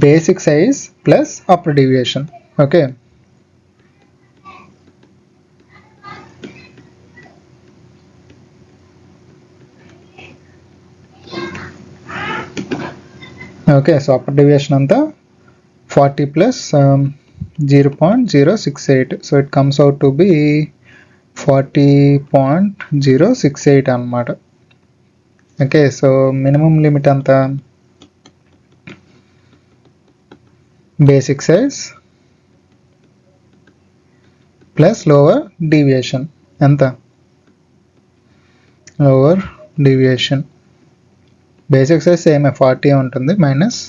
basic size plus upper deviation. Okay, okay, so upper deviation అంతా 40 plus 0.068, so it comes out to be 40.068 అనమాట. Okay, so minimum limit అంతా basic size plus lower deviation, ఎంత, lower deviation basic size same 40 ఉంటుంది minus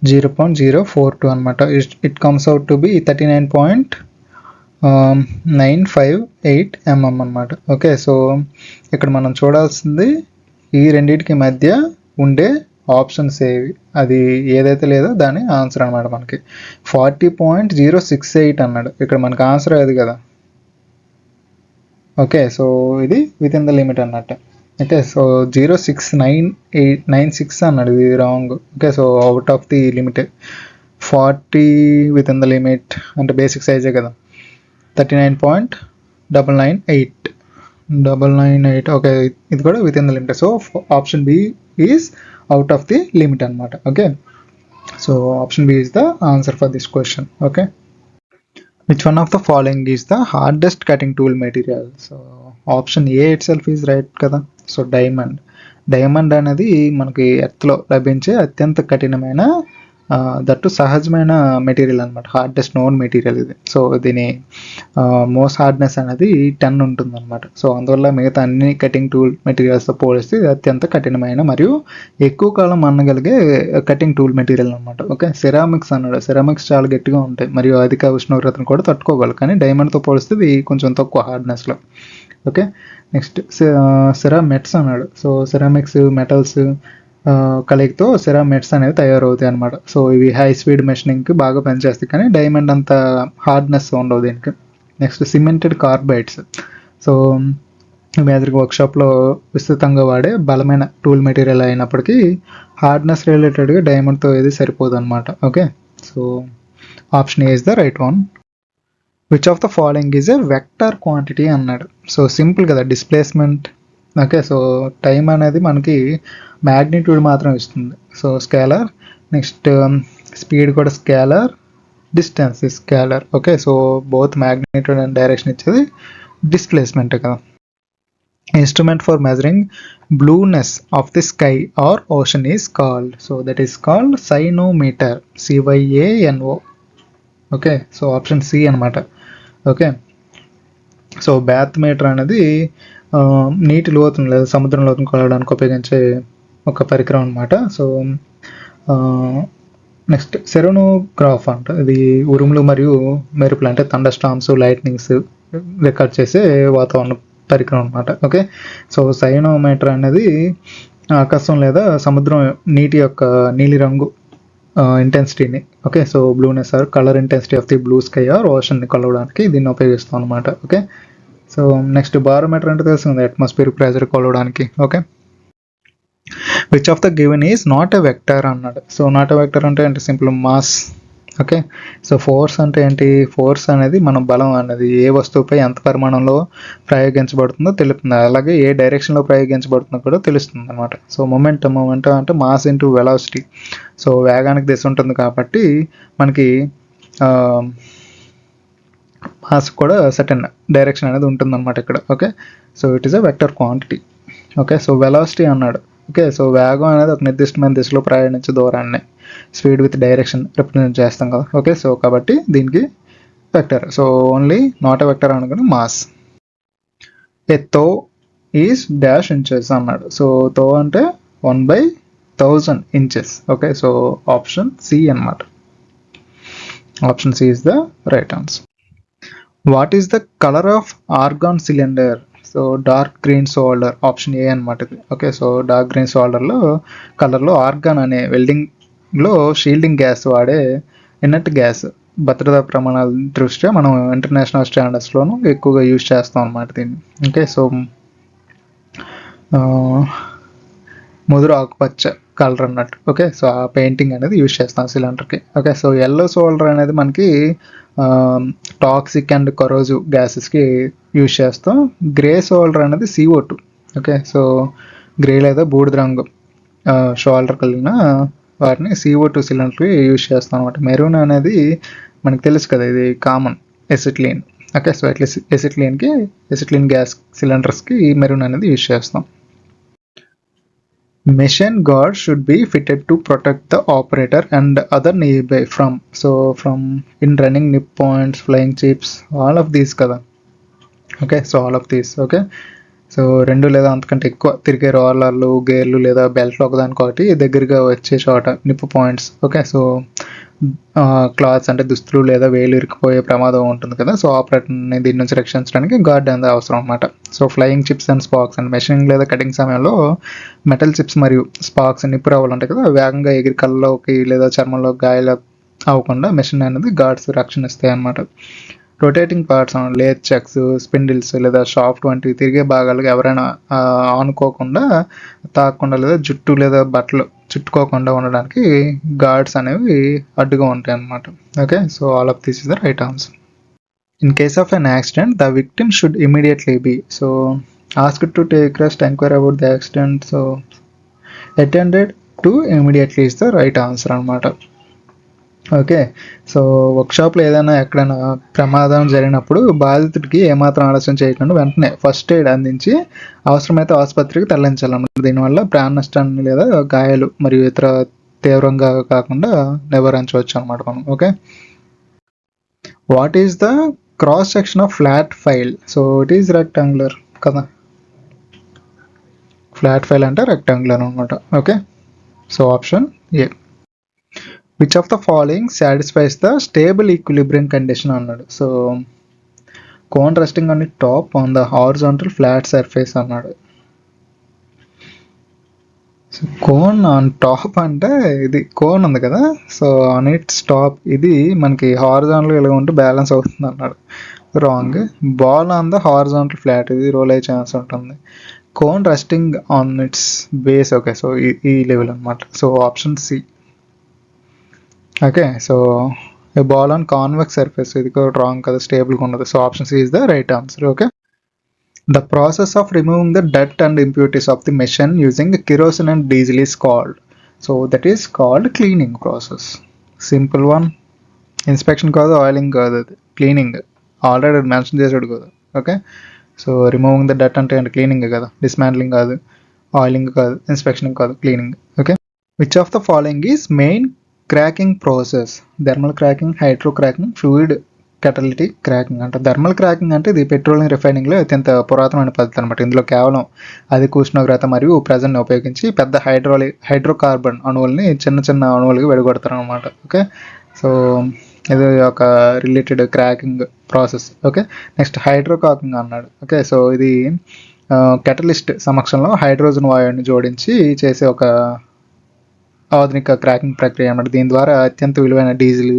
0.042 అనమాట. It comes out to B 39.958 mm అనమాట. Okay, so ఇక్కడ మనం చూడాల్సింది ఈ రెండింటికి మధ్య ఉండే ఆప్షన్స్ ఏవి, అది ఏదైతే లేదో దాని ఆన్సర్ అనమాట. మనకి 40.068 అన్నాడు, ఇక్కడ మనకి ఆన్సర్ అది కదా. ఓకే, సో ఇది విత్ ఇన్ ద లిమిట్ అన్నట్టు. ఓకే, సో 06996 అన్నాడు, ఇది రాంగ్. Okay, so out of the limit. 40 within the limit అంటే బేసిక్ సైజే కదా, 39.998. ఓకే, ఇది కూడా within the limit. So option B is out of the limit అనమాట. Okay, so option B is the answer for this question. Okay, which one of the following is the hardest cutting tool material? So option A it self is right కదా. So diamond అనేది మనకి ఎర్త్లో లభించే అత్యంత కఠినమైన that సహజమైన material అనమాట, hardest known material ఇది. So దీని మోస్ట్ హార్డ్నెస్ అనేది 10 ఉంటుంది అనమాట. సో అందువల్ల మిగతా అన్ని కటింగ్ టూల్ మెటీరియల్స్తో పోలిస్తే ఇది అత్యంత కఠినమైన మరియు ఎక్కువ కాలం మన్నగలిగే కటింగ్ టూల్ మెటీరియల్ అనమాట. ఓకే, సెరామిక్స్ అన్నాడు, సెరామిక్స్ చాలా గట్టిగా ఉంటాయి మరియు అధిక ఉష్ణోగ్రతను కూడా తట్టుకోగలరు, కానీ డైమండ్తో పోలిస్తే ఇది కొంచెం తక్కువ హార్డ్నెస్లో. ఓకే, నెక్స్ట్ సెరామెట్స్ అన్నాడు. సో సెరామిక్స్ మెటల్స్ కలయికతో సెరామెట్స్ అనేవి తయారవుతాయి అనమాట. సో ఇవి హై స్పీడ్ మెషినింగ్కి బాగా పనిచేస్తాయి, కానీ డైమండ్ అంత హార్డ్నెస్ ఉండవు దీనికి. Next cemented carbides. సో మేజర్గా వర్క్షాప్లో విస్తృతంగా వాడే బలమైన టూల్ మెటీరియల్ అయినప్పటికీ హార్డ్నెస్ రిలేటెడ్గా డైమండ్తో ఏది సరిపోదు అనమాట. Okay, so option A is the right one. Which of the following is a vector quantity అన్నాడు. సో సింపుల్ కదా, డిస్ప్లేస్మెంట్. ఓకే, సో టైం అనేది మనకి మ్యాగ్నిట్యూడ్ మాత్రం ఇస్తుంది, సో స్కేలర్. నెక్స్ట్ స్పీడ్ కూడా scalar, distance scalar. Okay, so both magnitude and direction ఇచ్చేది displacement కదా. Instrument for measuring blueness of the sky or ocean is called. So that is called cyanometer, CYANO. Okay, so option C అనమాట. Okay, so bath metre అనేది నీటి లోతును లేదా సముద్రం లోతును కొలవడానికి ఉపయోగించే ఒక పరికరం అనమాట. సో నెక్స్ట్ సెరోనోగ్రాఫ్ అంట, ఇది ఉరుములు మరియు మెరుపులు అంటే థండర్ స్టార్మ్స్, లైట్నింగ్స్ రికార్డ్ చేసే వాతావరణ పరికరం అనమాట. ఓకే, సో సైనోమీటర్ అనేది ఆకాశం లేదా సముద్రం నీటి యొక్క నీలిరంగు ఇంటెన్సిటీని, okay, so blueness or colour intensity of the blue sky or ఓషన్ని కొలవడానికి దీన్ని ఉపయోగిస్తాం అనమాట. ఓకే, సో నెక్స్ట్ బారోమీటర్ అంటే తెలుస్తుంది, అట్మాస్ఫియర్ ప్రెజర్ కొలవడానికి. Okay, which of the given is not a vector అన్నాడు. సో నాట్ ఎ వెక్టర్ అంటే ఏంటి, simple mass. Okay, so force అంటే ఏంటి, ఫోర్స్ అనేది మన బలం అనేది ఏ వస్తువుపై ఎంత పరిమాణంలో ప్రయోగించబడుతుందో తెలుపుతుంది, అలాగే ఏ డైరెక్షన్లో ప్రయోగించబడుతుందో కూడా తెలుస్తుంది అనమాట. సో మొమెంటం అంటే మాస్ ఇంటూ వెలాసిటీ. సో వేగానికి దిశ ఉంటుంది కాబట్టి మనకి మాస్ కూడా సర్టెన్ డైరెక్షన్ అనేది ఉంటుంది అనమాట ఇక్కడ. Okay, so it is a vector quantity. Okay, so velocity అన్నాడు. ఓకే, సో వేగం అనేది ఒక నిర్దిష్టమైన దిశలో ప్రయాణించే దూరాన్ని స్పీడ్ విత్ డైరెక్షన్ రిప్రజెంట్ చేస్తాం కదా. ఓకే, సో కాబట్టి దీనికి vector. So only not a vector అనుకుని mass. A thou is dash inches అన్నాడు. సో తో అంటే 1/1000 inches. Okay, so option C అన్నమాట. Option C is the right answer. What is the colour of argon cylinder? So dark green shoulder, option A అనమాట ఇది. Okay, so dark green సోల్డర్లో కలర్లో argon అనే వెల్డింగ్లో shielding gas వాడే inert gas భద్రతా ప్రమాణాల దృష్ట్యా మనం ఇంటర్నేషనల్ స్టాండర్డ్స్లోనూ ఎక్కువగా యూజ్ చేస్తాం అనమాట దీన్ని. ఓకే, సో ముదురు ఆకుపచ్చ కలర్ అన్నట్టు. ఓకే, సో ఆ పెయింటింగ్ అనేది యూజ్ చేస్తాం సిలిండర్కి. ఓకే, సో ఎల్లో సోల్డర్ అనేది మనకి టాక్సిక్ అండ్ కరోజివ్ గ్యాసెస్కి యూజ్ చేస్తాం. గ్రే సోల్డర్ అనేది CO2. ఓకే, సో గ్రే లేదా బూడిద రంగు షోల్డర్ కలిగిన వాటిని CO2 సిలిండర్కి యూజ్ చేస్తాం అనమాట. మెరూన్ అనేది మనకు తెలుసు కదా, ఇది కామన్ ఎసిట్లీన్. ఓకే, సో అట్లా ఎసిట్లీన్ గ్యాస్ సిలిండర్స్కి మెరూన్ అనేది యూజ్ చేస్తాం. Machine guard should be fitted to protect the operator and other nearby from in running nip points, flying chips, all of these కదా. Okay, so all of these. Okay, so 2 లేదా అంతకంటే ఎక్కువ తిరిగే రోలర్లు, గేర్లు లేదా బెల్ట్లు ఒకదానికొకటి దగ్గరగా వచ్చే చోట నిప్పు పాయింట్స్. ఓకే, సో క్లాత్స్ అంటే దుస్తులు లేదా వేలు ఇరికిపోయే ప్రమాదం ఉంటుంది కదా. సో ఆపరేటర్ని దీని నుంచి రక్షించడానికి గార్డ్ అనేది అవసరం అనమాట. So flying chips and sparks and machining లేదా కటింగ్ సమయంలో మెటల్ చిప్స్ మరియు స్పార్క్స్ నిప్పు రవ్వలు ఉంటాయి కదా, వేగంగా ఎగిరి కళ్ళలోకి లేదా చర్మంలో గాయాలు అవ్వకుండా మెషిన్ అనేది గార్డ్స్ రక్షణ ఇస్తాయి అనమాట. Rotating parts, lathe checks, spindles లేదా షాఫ్ట్ వంటి తిరిగే భాగాలకు ఎవరైనా ఆనుకోకుండా, తాకకుండా లేదా జుట్టు లేదా బట్టలు చుట్టుకోకుండా ఉండడానికి గార్డ్స్ అనేవి అడ్డుగా ఉంటాయి అన్నమాట. Okay, so all of this is the right answer. In case of an accident the victim should immediately be so asked to take rest, enquire about the accident, so attended to immediately is the right answer అనమాట. Okay, so వర్క్షాప్లో ఏదైనా ఎక్కడైనా ప్రమాదం జరిగినప్పుడు బాధితుడికి ఏమాత్రం ఆలస్యం చేయకుండా వెంటనే ఫస్ట్ ఎయిడ్ అందించి అవసరమైతే ఆసుపత్రికి తరలించాలన్నమాట. దీనివల్ల ప్రాణ నష్టాన్ని లేదా గాయాలు మరియు ఇతర తీవ్రంగా కాకుండా నివారించవచ్చు అనమాట మనం. Okay, what is the cross section of flat file? So it is rectangular కదా. ఫ్లాట్ ఫైల్ అంటే రెక్టాంగులర్ అనమాట. Okay, so option A. Which of the following satisfies the stable equilibrium condition అన్నాడు. So cone resting on the top on the horizontal flat surface అన్నాడు. So cone on top అంటే ఇది cone ఉంది కదా, so on it's top ఇది మనకి horizontal ఇలా ఉంటే బ్యాలెన్స్ అవుతుంది అన్నాడు. Wrong. Ball on the horizontal flat, ఇది రోల్ అయ్యే ఛాన్స్ ఉంటుంది. Cone resting on its base. Okay, so ఈ లెవెల్ అనమాట. So option C. Okay, so a ball on convex surface, ఇది కూడా రాంగ్ కదా, స్టేబుల్గా ఉండదు. So option C is the right answer. Okay, the process of removing the డట్ and impurities of the machine using kerosene and diesel is called. So that is called cleaning process. Simple one. Inspection కాదు, oiling కాదు, అది cleaning. Already mention చేసాడు కదా. Okay, so removing the డట్ అంటే cleaning కదా, dismantling కాదు, oiling కాదు, inspection కాదు, cleaning. Okay, which of the following is main cracking process? Thermal cracking, hydro cracking, fluid catalytic cracking అంట. థర్మల్ క్రాకింగ్ అంటే ఇది పెట్రోలియం రిఫైనింగ్లో అత్యంత పురాతనమైన పద్ధతి అనమాట. ఇందులో కేవలం అధిక ఉష్ణోగ్రత మరియు ప్రెజర్ని ఉపయోగించి పెద్ద హైడ్రోకార్బన్ అణువుల్ని చిన్న చిన్న అణువులుగా విడగొడతారు అనమాట. ఓకే, సో ఇది ఒక related cracking process. Okay, next hydrocracking అన్నాడు. ఓకే, సో ఇది కెటలిస్ట్ సమక్షంలో హైడ్రోజన్ వాయువుని జోడించి చేసే ఒక ఆధునిక క్రాకింగ్ ప్రక్రియ అన్నమాట. దీని ద్వారా అత్యంత విలువైన డీజిల్,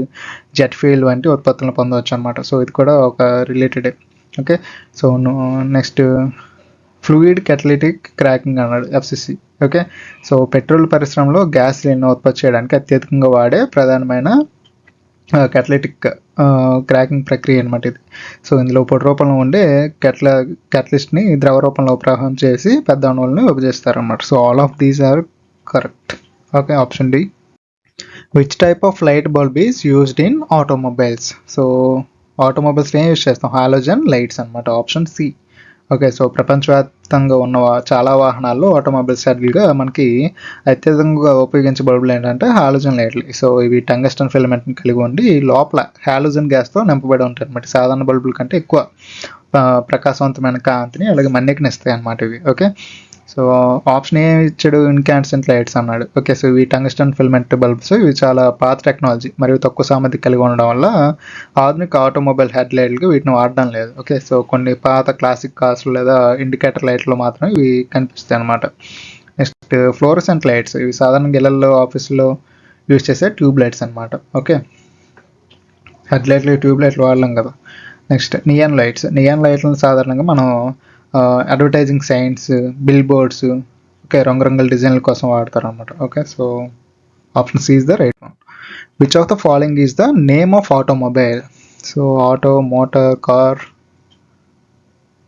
జెట్ ఫ్యూయల్ వంటి ఉత్పత్తులను పొందవచ్చు అనమాట. సో ఇది కూడా ఒక related. Okay, so next fluid catalytic cracking అన్నాడు, FCC. ఓకే, సో పెట్రోల్ పరిశ్రమలో గ్యాస్లీన్ ఉత్పత్తి చేయడానికి అత్యధికంగా వాడే ప్రధానమైన కెటలిటిక్ క్రాకింగ్ ప్రక్రియ అనమాట ఇది. సో ఇందులో పొడి రూపంలో ఉండే కెటలిస్ట్ని ద్రవ రూపంలో ప్రవాహం చేసి పెద్ద అణువులను విభజిస్తారు అనమాట. So all of these are correct. Okay, option D. Which type of light bulb is used in automobiles? So automobiles ఏం యూజ్ చేస్తాం? హాలోజన్ లైట్స్ అనమాట. Option C. ఓకే. సో ప్రపంచవ్యాప్తంగా ఉన్న చాలా వాహనాల్లో ఆటోమొబైల్ సెడ్లుగా మనకి అత్యధికంగా ఉపయోగించే బల్బులు ఏంటంటే హాలోజన్ లైట్లు. సో ఇవి టంగస్టన్ ఫిలమెంట్‌ని కలిగి ఉండి లోపల హాలోజన్ గ్యాస్‌తో నింపబడి ఉంటాయన్నమాట. సాధారణ బల్బుల కంటే ఎక్కువ ప్రకాశవంతమైన కాంతిని అలాగే మన్నికనిస్తాయన్నమాట ఇవి. ఓకే. సో ఆప్షన్ ఏ ఇచ్చాడు, ఇన్కాండెసెంట్ లైట్స్ అన్నాడు. ఓకే. సో ఇవి టంగస్టన్ ఫిలమెంట్ బల్బ్స్. ఇవి చాలా పాత టెక్నాలజీ మరియు తక్కువ సామర్థ్యం కలిగి ఉండడం వల్ల ఆధునిక ఆటోమొబైల్ హెడ్ లైట్‌లుగా వీటిని వాడడం లేదు. ఓకే. సో కొన్ని పాత క్లాసిక్ కార్స్ లేదా ఇండికేటర్ లైట్‌లో మాత్రమే ఇవి కనిపిస్తాయన్నమాట. Next fluorescent lights. ఇవి సాధారణంగా ఇళ్లల్లో, ఆఫీసుల్లో యూజ్ చేసే ట్యూబ్ లైట్స్ అన్నమాట. ఓకే. హెడ్ లైట్లు, ట్యూబ్ లైట్లు వాడలేం కదా. Next neon lights. నియాన్ లైట్లను సాధారణంగా మనం advertising signs, billboards, okay, రంగురంగుల డిజైన్ల కోసం వాడతారు అనమాట. Okay. So option C is the right one. Which of the following is the name of automobile? So auto, motor, car,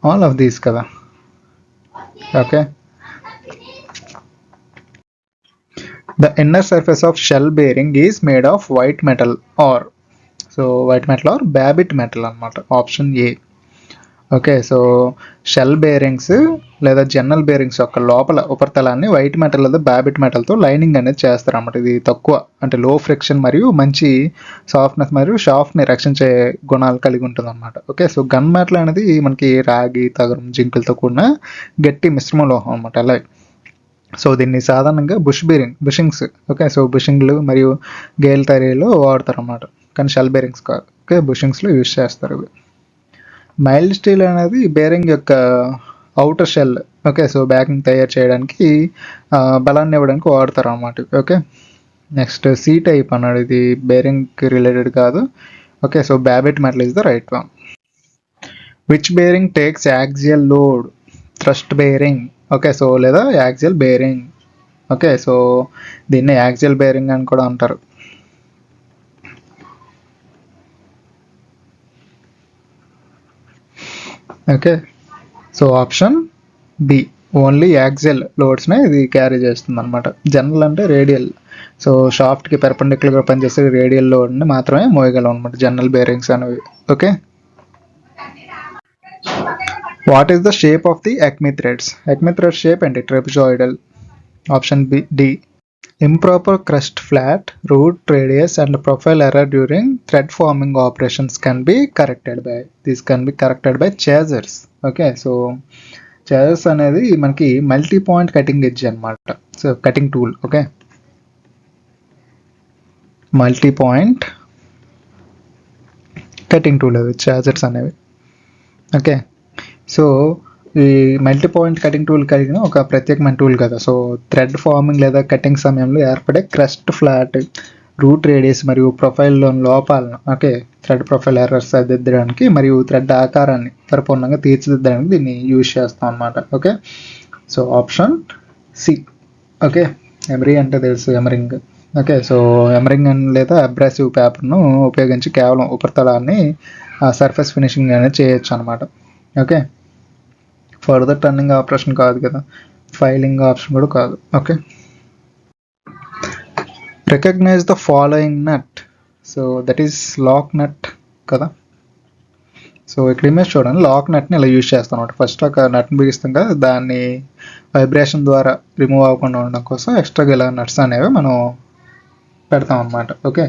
all of these కదా. Okay. The inner surface of shell bearing is made of white metal or white metal or Babbitt metal అన్నమాట. Option A. Okay. So shell bearings లేదా general bearings యొక్క లోపల ఉపరితలాన్ని white metal లేదా బ్యాబిట్ మెటల్తో lining అనేది చేస్తారు అన్నమాట. ఇది తక్కువ అంటే లో ఫ్రిక్షన్ మరియు మంచి సాఫ్ట్నెస్ మరియు షాఫ్ట్ని రక్షించే గుణాలు కలిగి ఉంటుంది అనమాట. ఓకే. సో గన్ మెటల్ అనేది మనకి రాగి, తగరం, జింకులతో కూడిన గట్టి మిశ్రమ లోహం అనమాట. అలాగే సో దీన్ని సాధారణంగా బుషింగ్స్, ఓకే, సో బుషింగ్లు మరియు గేల్ తయారీలో వాడతారు అన్నమాట. కానీ షెల్ బేరింగ్స్ కాదు. ఓకే. బుషింగ్స్లో యూజ్ చేస్తారు ఇవి. మైల్డ్ స్టీల్ అనేది బేరింగ్ యొక్క outer shell. Okay. So backing తయారు చేయడానికి బలాన్ని ఇవ్వడానికి వాడతారు అన్నమాట. ఓకే. నెక్స్ట్ సి టైప్ అన్నాడు. ఇది బేరింగ్కి రిలేటెడ్ కాదు. Okay. So babbitt metal is the right one. Which bearing takes axial load? Thrust bearing, okay, so లేదా యాక్సియల్ బేరింగ్. ఓకే. సో దీన్ని యాక్సియల్ బేరింగ్ అని కూడా అంటారు. Okay. So option B, only axial లోడ్స్నే ఇది క్యారీ చేస్తుంది అనమాట. జనరల్ అంటే రేడియల్, సో షాఫ్ట్కి పెర్పెండిక్యులర్గా పనిచేసే రేడియల్ లోడ్ని మాత్రమే మోయగలం అనమాట జనరల్ బేరింగ్స్ అనేవి. Okay. What is the shape of the acme threads? acme thread shape ఏంటి? Trapezoidal. Option B D. Improper crust flat, root radius and profile error during thread forming operations can be corrected by. This can be corrected by chasers. Okay. So chasers అనేది మనకి multi point cutting edge అనమాట. So cutting tool. Okay. Multi point cutting tool అది chasers అనేవి. Okay. So ఈ multi point cutting tool కలిగిన ఒక ప్రత్యేకమైన tool కదా. సో థ్రెడ్ ఫార్మింగ్ లేదా కటింగ్ సమయంలో ఏర్పడే క్రస్ట్ ఫ్లాట్, రూట్ రేడియస్ మరియు ప్రొఫైల్లోని లోపాలను, ఓకే, థ్రెడ్ ప్రొఫైల్ ఎర్రర్స్ సరిదిద్దడానికి మరియు థ్రెడ్ ఆకారాన్ని పరిపూర్ణంగా తీర్చిదిద్దడానికి దీన్ని యూజ్ చేస్తాం అన్నమాట. Okay. So option C. Okay. Emery అంటే తెలుసు, ఎమరింగ్. ఓకే. సో ఎమరింగ్ లేదా అబ్రాసివ్ పేపర్ను ఉపయోగించి కేవలం ఉపరితలాన్ని సర్ఫేస్ ఫినిషింగ్ అనేది చేయొచ్చు అనమాట. ఓకే. ఫర్దర్ టర్నింగ్ ఆపరేషన్ కాదు కదా, ఫైలింగ్ ఆప్షన్ కూడా కాదు. Okay. Recognise the following nut. So that is lock nut కదా. సో ఇక్కడ ఇమేజ్ చూడండి, లాక్ నట్ని ఇలా యూజ్ చేస్తాం అనమాట. ఫస్ట్ ఒక నట్ని బిగిస్తాం కదా, దాన్ని వైబ్రేషన్ ద్వారా రిమూవ్ అవ్వకుండా ఉండడం కోసం ఎక్స్ట్రాగా ఇలా నట్స్ అనేవి మనం పెడతాం అనమాట. ఓకే.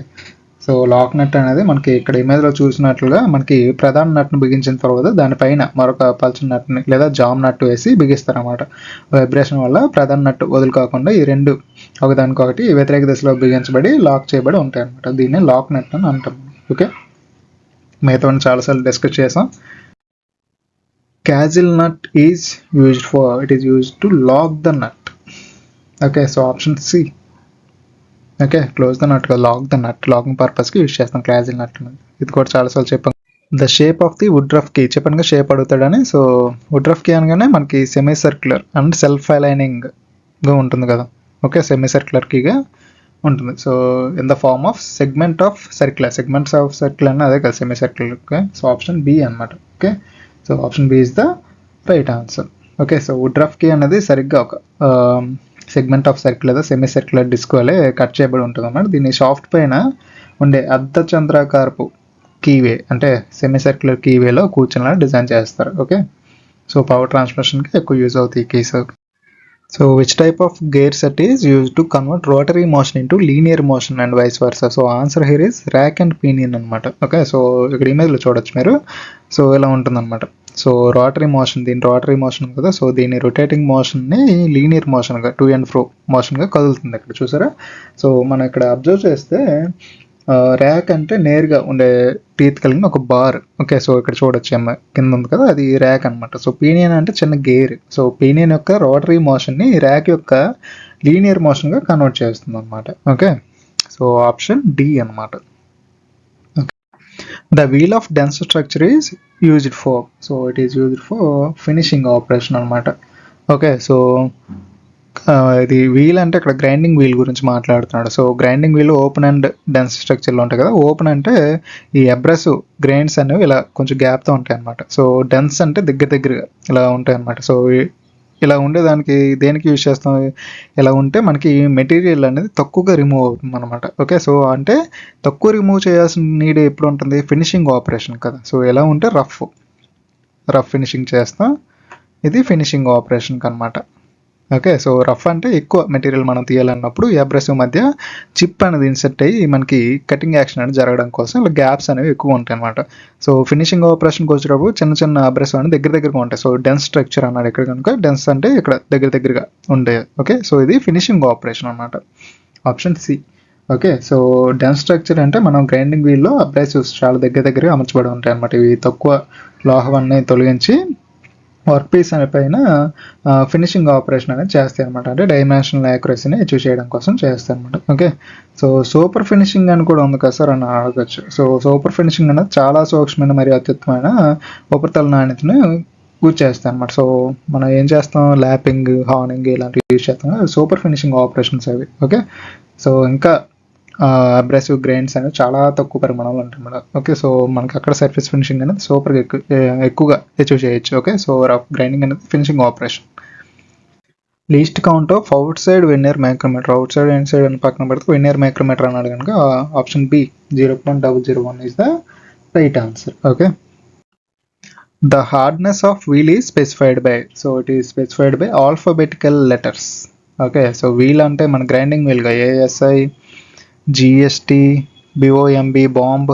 సో లాక్ నట్ అనేది మనకి ఇక్కడ ఇమేజ్లో చూసినట్లుగా మనకి ప్రధాన నట్ను బిగించిన తర్వాత దానిపైన మరొక పల్చని నట్ని లేదా జామ్ నట్టు వేసి బిగిస్తారన్నమాట. వైబ్రేషన్ వల్ల ప్రధాన నట్టు వదులుకోకుండా ఈ రెండు ఒకదానికొకటి వ్యతిరేక దిశలో బిగించబడి లాక్ చేయబడి ఉంటాయి అనమాట. దీన్ని లాక్ నట్ అని అంటాం. ఓకే. మిగతా చాలాసార్లు డిస్కస్ చేసాం. Castle nut is used to lock the nut. Okay. So option C. Okay. Close the nut, lock the nut, locking పర్పస్కి యూజ్ చేస్తాం క్యాజిల్ నట్. ఇది కూడా చాలాసార్లు చెప్పాం. The shape of the woodruff key, చెప్పండి shape అడుగుతాడని. So woodruff key అనగానే మనకి సెమీ సర్క్యులర్ అండ్ సెల్ఫ్ అలైనింగ్గా ఉంటుంది కదా. ఓకే. సెమీ సర్క్యులర్ కీగా ఉంటుంది. So in the form of segments of circle అని అదే కదా semi circular. Okay. So option B అనమాట. Okay. So option B is the right answer. Okay. So woodruff key అనేది సరిగ్గా ఒక సెగ్మెంట్ ఆఫ్ సర్కిల్ లేదా సెమీ సర్క్యులర్ డిస్క్ వల్లే cut చేయబడి ఉంటుంది అన్నమాట. దీన్ని సాఫ్ట్ పైన ఉండే అర్ధచంద్రాకారపు కీవే అంటే సెమీ సర్క్యులర్ కీవేలో కూర్చునేలా డిజైన్ చేస్తారు. ఓకే. సో పవర్ ట్రాన్స్మిషన్కి ఎక్కువ యూజ్ అవుతాయి ఈ keys. So which type of gear set is use to convert rotary motion into linear motion and vice versa. So answer here is rack and pinion అనమాట. Okay, so ఇక్కడ ఇమేజ్లో చూడొచ్చు మీరు. సో ఇలా ఉంటుందన్నమాట. సో రోటరీ మోషన్, దీని rotary motion కదా, సో దీని రొటేటింగ్ మోషన్ని లీనియర్ మోషన్గా, టు అండ్ ఫ్రో మోషన్గా కదులుతుంది ఇక్కడ, చూసారా. సో మనం ఇక్కడ అబ్జర్వ్ చేస్తే ర్యాక్ అంటే నేరుగా ఉండే టీత్ కలిగిన ఒక బార్. ఓకే, సో ఇక్కడ చూడొచ్చు కింద ఉంది కదా, అది ర్యాక్ అనమాట. సో పీనియన్ అంటే చిన్న గేర్. సో పీనియన్ యొక్క రోటరీ మోషన్ని ర్యాక్ యొక్క లీనియర్ మోషన్గా కన్వర్ట్ చేస్తుంది అనమాట. ఓకే, సో ఆప్షన్ డి అనమాట. The wheel of dense structure is used for, so it is used for finishing operation అనమాట. ఓకే, సో ఇది వీల్ అంటే ఇక్కడ గ్రైండింగ్ వీల్ గురించి మాట్లాడుతున్నాడు. So grinding wheel open and dense స్ట్రక్చర్లో ఉంటాయి కదా. ఓపెన్ అంటే ఈ అబ్రెసివ్ గ్రెయిన్స్ అనేవి ఇలా కొంచెం గ్యాప్తో ఉంటాయి అనమాట. సో డెన్స్ అంటే దగ్గరగా ఇలా ఉంటాయి అనమాట. సో ఇలా ఉండేదానికి దేనికి యూజ్ చేస్తాం, ఇలా ఉంటే మనకి మెటీరియల్ అనేది తక్కువగా రిమూవ్ అవుతుంది అనమాట. ఓకే, సో అంటే తక్కువ రిమూవ్ చేయాల్సిన నీడ్ ఎప్పుడు ఉంటుంది, ఫినిషింగ్ ఆపరేషన్ కదా. సో ఎలా ఉంటే రఫ్ ఫినిషింగ్ చేస్తాం, ఇది ఫినిషింగ్ ఆపరేషన్కి అనమాట. ఓకే, సో రఫ్ అంటే ఎక్కువ మెటీరియల్ మనం తీయాలన్నప్పుడు ఈ అబ్రెసివ్ మధ్య చిప్ అనేది ఇన్సెట్ అయ్యి మనకి కటింగ్ యాక్షన్ అనేది జరగడం కోసం ఇలా గ్యాప్స్ అనేవి ఎక్కువ ఉంటాయి అనమాట. సో ఫినిషింగ్ ఆపరేషన్కి వచ్చేటప్పుడు చిన్న అబ్రెసివ్ అనేది దగ్గరగా ఉంటాయి. సో డెన్స్ స్ట్రక్చర్ అన్నాడు ఇక్కడ కనుక, డెన్స్ అంటే ఇక్కడ దగ్గరగా ఉండే. ఓకే, సో ఇది ఫినిషింగ్ ఆపరేషన్ అనమాట. Option C. Okay, so dense structure అంటే మనం గ్రైండింగ్ వీల్లో అబ్రెసివ్స్ చాలా దగ్గరగా అమర్చబడి ఉంటాయి అనమాట. ఇవి తక్కువ లోహాన్ని తొలగించి వర్క్ పీస్ అనే పైన ఫినిషింగ్ ఆపరేషన్ అనేది చేస్తాయి అనమాట. అంటే డైమెన్షనల్ యాక్యురసీని అచీవ్ చేయడం కోసం చేస్తాయి అనమాట. ఓకే, సో సూపర్ ఫినిషింగ్ అని కూడా ఉంది కదా సార్ అని అడగచ్చు. సో సూపర్ ఫినిషింగ్ అనేది చాలా సూక్ష్మమైన మరియు అత్యుత్తమైన ఉపరితల నాణ్యతను యూజ్ చేస్తాయి అనమాట. సో మనం ఏం చేస్తాం, ల్యాపింగ్, హార్నింగ్ ఇలాంటివి యూజ్ చేస్తాం. సూపర్ ఫినిషింగ్ ఆపరేషన్స్ అవి. ఓకే, సో ఇంకా అబ్రెసివ్ గ్రెయిన్స్ అనేవి చాలా తక్కువ పరిమాణంలో ఉంటాయి మేడం. ఓకే, సో మనకి అక్కడ సర్ఫేస్ ఫినిషింగ్ అనేది సూపర్గా ఎక్కువగా అచీవ్ చేయొచ్చు. ఓకే, సో రఫ్ గ్రైండింగ్ అనేది finishing operation. Least count of outside vernier micrometer, outside inside అని పక్కన పెడితే వెనియర్ మైక్రోమీటర్ అన్నాడు కనుక option B 0.001 is the right answer. Okay, the hardness of wheel is specified by, so it is specified by alphabetical letters. Okay, so wheel అంటే మన grinding వీల్గా ASI, GST, BOMB, bomb.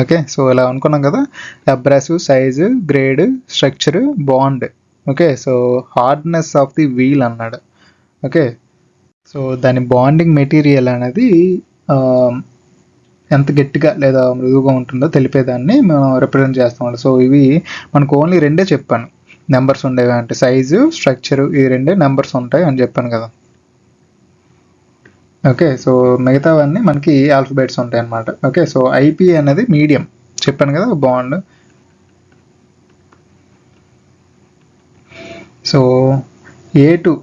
Okay, so ఇలా అనుకున్నాం కదా, abrasive, size, grade, structure, bond. Okay, so hardness of the wheel అన్నాడు. Okay, so దాని bonding material అనేది ఎంత గట్టిగా లేదా మృదువుగా ఉంటుందో తెలిపేదాన్ని మనం రిప్రజెంట్ చేస్తాం. సో ఇవి మనకు ఓన్లీ రెండే చెప్పాను నెంబర్స్ ఉండేవి, అంటే సైజు, స్ట్రక్చరు, ఈ రెండే నెంబర్స్ ఉంటాయి అని చెప్పాను కదా. ఓకే, సో మిగతావన్నీ మనకి ఆల్ఫబెట్స్ ఉంటాయి అన్నమాట. ఓకే, సో IP అనేది మీడియం చెప్పాను కదా, bond. So A to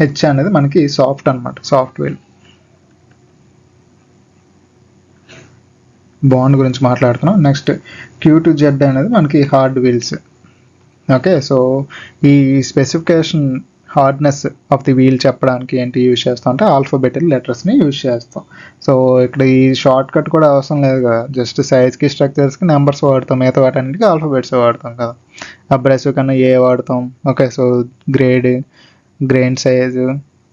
H అనేది మనకి సాఫ్ట్ అనమాట, సాఫ్ట్ వీల్. బాండ్ గురించి మాట్లాడుతున్నాం. నెక్స్ట్ Q to Z అనేది మనకి హార్డ్ వీల్స్. ఓకే, సో ఈ specification hardness of the wheel చెప్పడానికి ఏంటి యూజ్ చేస్తాం అంటే ఆల్ఫాబెటిక్ లెటర్స్ని యూజ్ చేస్తాం. సో ఇక్కడ ఈ షార్ట్ కట్ కూడా అవసరం లేదు కదా, జస్ట్ సైజ్కి, స్ట్రక్చర్స్కి నెంబర్స్ వాడతాం, మిగతా వాటన్నిటికీ ఆల్ఫాబెట్స్ వాడతాం కదా. అబ్రెసివ్ కన్నా ఏ వాడతాం. Okay, so grain size,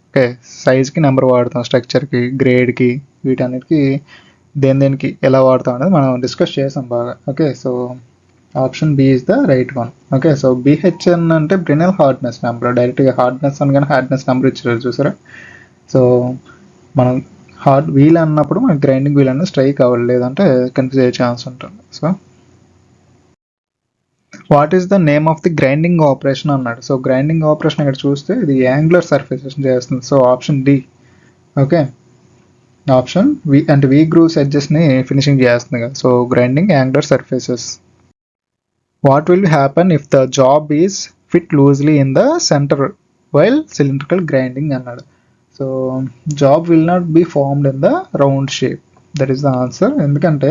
okay సైజ్కి నెంబర్ వాడతాం, స్ట్రక్చర్కి, గ్రేడ్కి, వీటన్నిటికీ దేనికి ఎలా వాడతాం అనేది మనం డిస్కస్ చేసాం బాగా. Okay, so option B is the right one. Okay, so BHN అంటే బ్రినల్ హార్డ్నెస్ నెంబర్, డైరెక్ట్గా హార్డ్నెస్ అని కానీ హార్డ్నెస్ నెంబర్ ఇచ్చారు చూసారా. సో మనం హార్డ్ వీల్ అన్నప్పుడు మనకి గ్రైండింగ్ వీల్ అనేది స్ట్రైక్ అవ్వాలి, లేదంటే కన్ఫ్యూజ్ అయ్యే ఛాన్స్ ఉంటుంది. So what is the name of the grinding operation అన్నాడు. సో గ్రైండింగ్ ఆపరేషన్ ఇక్కడ చూస్తే ఇది యాంగులర్ సర్ఫేసెస్ చేస్తుంది. So option D. Okay, option V అంటే వి గ్రూవ్స్ ఎడ్జెస్ని ఫినిషింగ్ చేస్తుంది కదా. So grinding angular surfaces. What will happen if the job is fit loosely in the centre while cylindrical grinding అన్నాడు. So job will not be formed in the round shape, that is the answer. ఎందుకంటే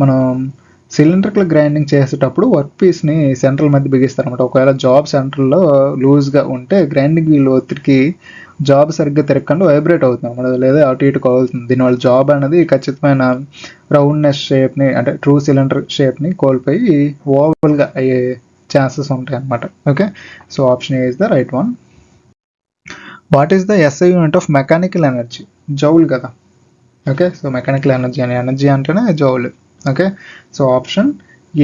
మనం cylindrical grinding చేసేటప్పుడు work పీస్ని central మధ్య బిగిస్తారు అనమాట. ఒకవేళ job సెంటర్లో లూజ్గా ఉంటే గ్రైండింగ్ వీల్ ఒత్తిడికి జాబ్ సరిగ్గా తిరగకుండా వైబ్రేట్ అవుతుంది అనమాట, లేదా అటు ఇటు కదులుతుంది. దీనివల్ల జాబ్ అనేది ఖచ్చితమైన రౌండ్నెస్ షేప్ని, అంటే ట్రూ సిలిండర్ షేప్ని కోల్పోయి ఓవల్గా అయ్యే ఛాన్సెస్ ఉంటాయి అనమాట. Okay, so option A is the right one. What is the SI unit of mechanical energy? Joule కదా. ఓకే, సో మెకానికల్ ఎనర్జీ అని ఎనర్జీ అంటేనే joule. Okay, so option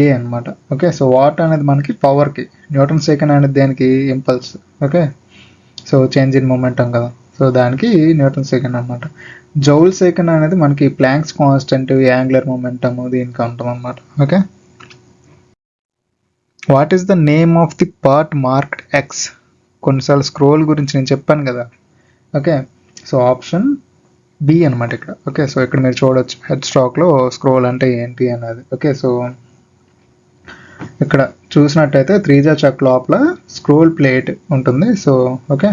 A అనమాట. Okay, so what అనేది మనకి పవర్కి, Newton second అనేది దేనికి impulse. Okay, so change in momentum కదా, so దానికి న్యూటన్ సెకండ్ అనమాట. జౌల్ సెకండ్ అనేది మనకి ప్లాంక్స్ కాన్స్టెంట్, యాంగులర్ మొమెంటమ్ దీనికి ఉంటుంది అనమాట. Okay, what is the name of the part marked X? కొన్నిసార్లు స్క్రోల్ గురించి నేను చెప్పాను కదా. ఓకే, సో ఆప్షన్ బి అనమాట ఇక్కడ. ఓకే, సో ఇక్కడ మీరు చూడొచ్చు హెడ్ స్టాక్లో స్క్రోల్ అంటే ఏంటి అనేది. ఓకే, సో ఇక్కడ చూసినట్టయితే త్రీజా చక్ లోపల స్క్రోల్ ప్లేట్ ఉంటుంది. సో ఓకే,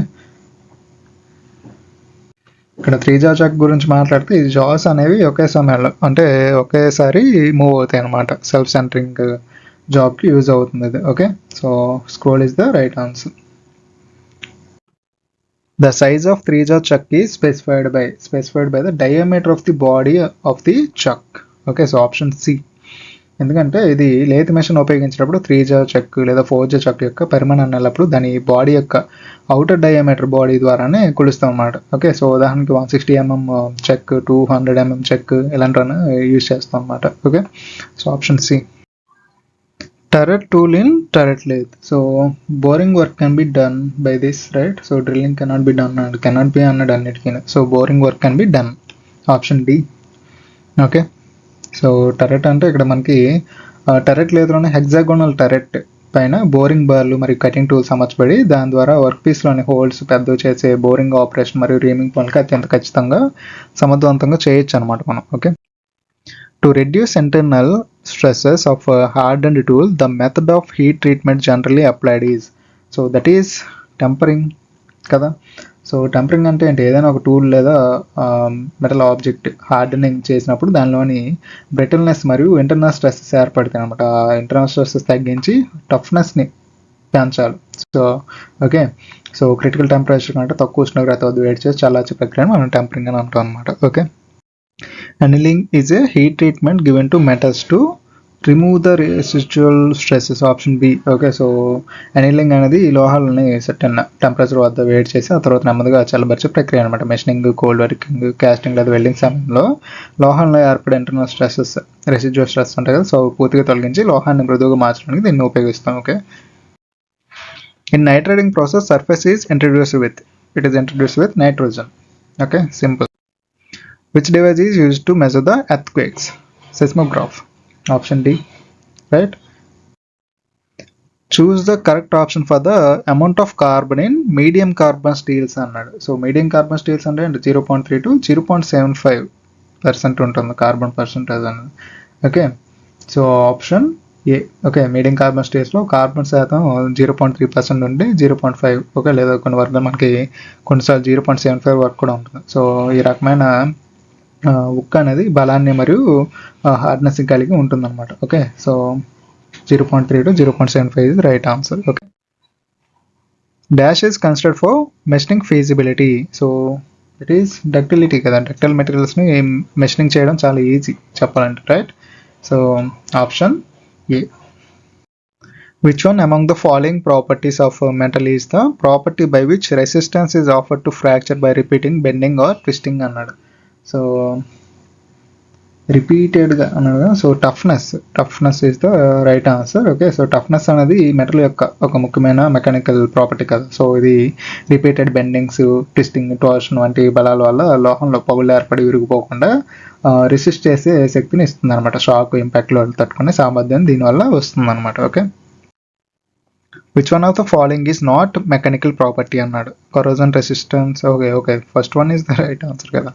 ఇక్కడ త్రీజా చక్ గురించి మాట్లాడితే ఈ జాస్ అనేవి ఒకే సమయంలో అంటే ఒకేసారి మూవ్ అవుతాయి అనమాట. సెల్ఫ్ సెంటరింగ్ జాబ్కి యూజ్ అవుతుంది ఇది. Okay, so scroll is the right answer. The size of three-jaw chuck is specified by the diameter of the body of the chuck. Okay, so option C. ఎందుకంటే ఇది lathe machine ఉపయోగించినప్పుడు 3-jaw chuck లేదా 4-jaw chuck యొక్క పరిమాణం అన్నప్పుడు దాని body యొక్క outer diameter body ద్వారానే కొలుస్తాం అన్నమాట. ఓకే, సో ఉదాహరణకి 160 mm చెక్, 200 mm చెక్ ఇలాంటివన్నీ యూజ్ చేస్తాం అన్నమాట. Okay, so option C. Turret tool in turret lathe. So boring work can be done by this, right? So drilling cannot be done and cannot be done it. So boring work can be done. Option D. Okay. So turret అంటే ఇక్కడ మనకి టరెట్ లేదులోనే hexagonal టరెట్ పైన boring బార్లు మరియు cutting tools అమర్చబడి దాని ద్వారా work పీస్లోని holes పెద్ద చేసే బోరింగ్ ఆపరేషన్ మరియు రీమింగ్ పనులకి అత్యంత ఖచ్చితంగా సమర్థవంతంగా చేయొచ్చు అనమాట మనం. Okay, to reduce internal stresses of a hardened tool, the method of heat treatment generally applied is, so that is tempering కదా. సో టెంపరింగ్ అంటే ఏంటి? ఏదైనా ఒక టూల్ లేదా మెటల్ ఆబ్జెక్ట్ హార్డనింగ్ చేసినప్పుడు దానిలోని బ్రిటిల్నెస్ మరియు ఇంటర్నల్ స్ట్రెస్సెస్ ఏర్పడతాయి అనమాట. ఇంటర్నల్ స్ట్రెస్సెస్ తగ్గించి టఫ్నెస్ని పెంచాలి. So okay, so critical temperature కంటే తక్కువ ఉష్ణోగ్రత వద్ద వేడి చేసి చల్లార్చే ప్రక్రియను మనం టెంపరింగ్ అని అంటాం అనమాట. Okay, annealing is a heat treatment given to metals to remove the residual stresses. Option B. Okay, so annealing అనేది ఈ లోహాలని సర్టెన్ టెంపరేచర్ వద్ద వేడి చేసి ఆ తర్వాత నెమ్మదిగా చల్లబరిచే ప్రక్రియ అనమాట. మెషినింగ్, కోల్డ్ వర్కింగ్, కాస్టింగ్ లేదా వెల్డింగ్ సమయంలో లోహంలో ఏర్పడే ఇంటర్నల్ స్ట్రెసెస్, రెసిడ్యువల్ స్ట్రెస్ ఉంటాయి కదా, సో పూర్తిగా తొలగించి లోహాన్ని మృదువుగా మార్చడానికి దీన్ని ఉపయోగిస్తాం. Okay, in nitriding process surface is introduced with nitrogen. Okay, simple. Which device is used to measure the earthquakes? Seismograph. Option D. Right? Choose the correct option for the amount of carbon in medium carbon steels అన్నాడు. So medium carbon steels అంటే 0.3 to 0.75% ఉంటుంది carbon percentage అన్నది. Okay, so option A. Okay, medium carbon స్టీల్స్లో carbon శాతం 0.3% నుండి 0.5, okay, లేదా కొన్ని వర్గాలు మనకి కొన్నిసార్లు 0.75 వరకు కూడా ఉంటుంది. సో ఈ రకమైన ఉక్ అనేది బలాన్ని మరియు హార్డ్నెస్ కలిగి ఉంటుందన్నమాట. Okay, so 0.3 to 0.75 is the right answer. Okay, dash is considered for machining feasibility. So it is ductility కదా, డక్టైల్ మెటీరియల్స్ని మెషినింగ్ చేయడం చాలా ఈజీ చెప్పాలంటే, right? So option A. Which one among the following properties of a metal is the property by which resistance is offered to fracture by repeating bending or twisting అన్నాడు. So రిపీటెడ్గా అన్నాడు. So toughness is the right answer. Okay, so toughness అనేది metal యొక్క ఒక ముఖ్యమైన mechanical property కదా. So ఇది repeated bendings, twisting, torsion వంటి బలాల వల్ల లోహంలో పగులు ఏర్పడి విరిగిపోకుండా రెసిస్ట్ చేసే శక్తిని ఇస్తుంది అనమాట. షాక్, ఇంపాక్ట్లో తట్టుకునే సామర్థ్యం దీనివల్ల వస్తుంది అనమాట. Okay, which one of the following is not mechanical property అన్నాడు. Corrosion resistance. Okay, first one is the right answer కదా.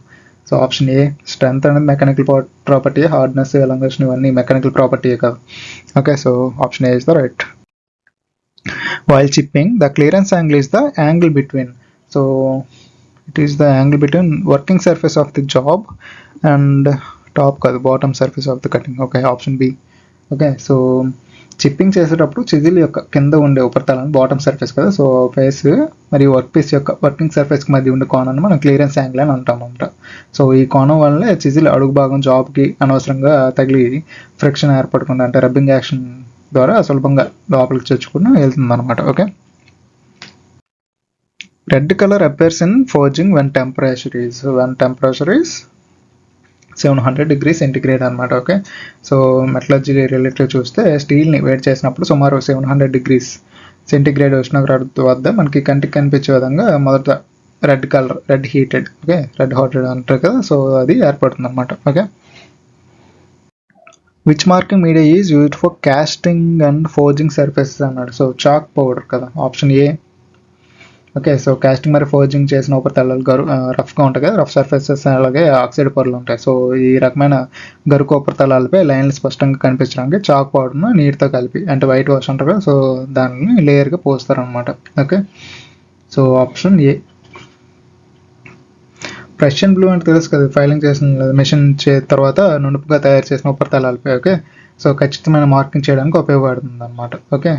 So option A. స్ట్రెంత్ అనేది మెకానికల్ ప్రాపర్టీ, హార్డ్నెస్, ఎలంగేషన్ ఇవన్నీ మెకానికల్ ప్రాపర్టీయే కదా. Okay, so option A is the right. While chipping, the clearance angle is the angle between. So it is the angle between working surface of the job and top కాదు, bottom surface of the cutting. Okay, option B. Okay, so chipping చేసేటప్పుడు chisel యొక్క కింద ఉండే ఉపరితలం bottom surface కదా. So face మరియు work piece యొక్క working సర్ఫేస్కి మధ్య ఉండే కోణాన్ని మనం క్లియరెన్స్ యాంగిల్ అని అంటామంట. సో ఈ కోణం వల్లే చిజిల్ అడుగు భాగం జాబ్కి అనవసరంగా తగిలి ఫ్రిక్షన్ ఏర్పడకుండా అంటే రబ్బింగ్ యాక్షన్ ద్వారా సులభంగా లోపలికి చొచ్చుకుని వెళ్తుంది అనమాట. Okay, red colour appears in forging when temperature is 700 degrees centigrade అనమాట. ఓకే, సో మెటలర్జీ రిలేటెడ్ చూస్తే స్టీల్ని వేడి చేసినప్పుడు సుమారు 700 degrees సెంటిగ్రేడ్ ఉష్ణోగ్రత వద్ద మనకి కంటికి కనిపించే విధంగా మొదట red colour, red heated, okay, red heated అంటారు కదా, సో అది ఏర్పడుతుంది అనమాట. Okay, which marking media is used for casting and forging surfaces అన్నాడు. సో చాక్ పౌడర్ కదా, option A. Okay, so casting మరి ఫోర్జింగ్ చేసిన ఉపరితలాలు రఫ్గా ఉంటాయి కదా, రఫ్ సర్ఫేసెస్, అలాగే ఆక్సైడ్ పొరలు ఉంటాయి. సో ఈ రకమైన గరుకు ఉపరితలాలపై లైన్లు స్పష్టంగా కనిపించడానికి చాక్ పౌడర్ను నీటితో కలిపి, అంటే వైట్ వాష్ అంటారు కదా, సో దానిని లేయర్గా పోస్తారనమాట. Okay, so option A. Prussian blue అంటే తెలుసు కదా, ఫైలింగ్ చేసిన మెషిన్ తర్వాత నునుపుగా తయారు చేసిన ఉపరితలాలపై, ఓకే, సో ఖచ్చితమైన మార్కింగ్ చేయడానికి ఉపయోగపడుతుంది అనమాట. ఓకే,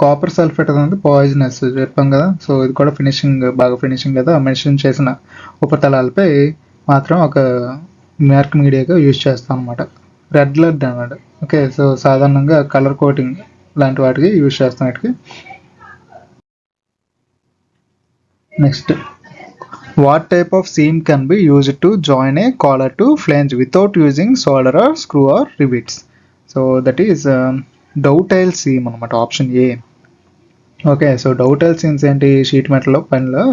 కాపర్ సల్ఫేట్ అనేది పాయిజనస్ చెప్పాం కదా, సో ఇది కూడా బాగా ఫినిషింగ్ లేదా మెషిన్ చేసిన ఉపరితలాలపై మాత్రం ఒక మార్క్ మీడియాగా యూజ్ చేస్తాం అనమాట. రెడ్ లెడ్ అన్నమాట. ఓకే, సో సాధారణంగా కలర్ కోటింగ్ లాంటి వాటికి యూజ్ చేస్తాం వీటికి. Next, what type of seam can be used to join a collar to flange without using solder or screw or rivets? So that is dovetail seam అనమాట, option A. Okay, so dovetail seams ఏంటి? Sheet metal పైన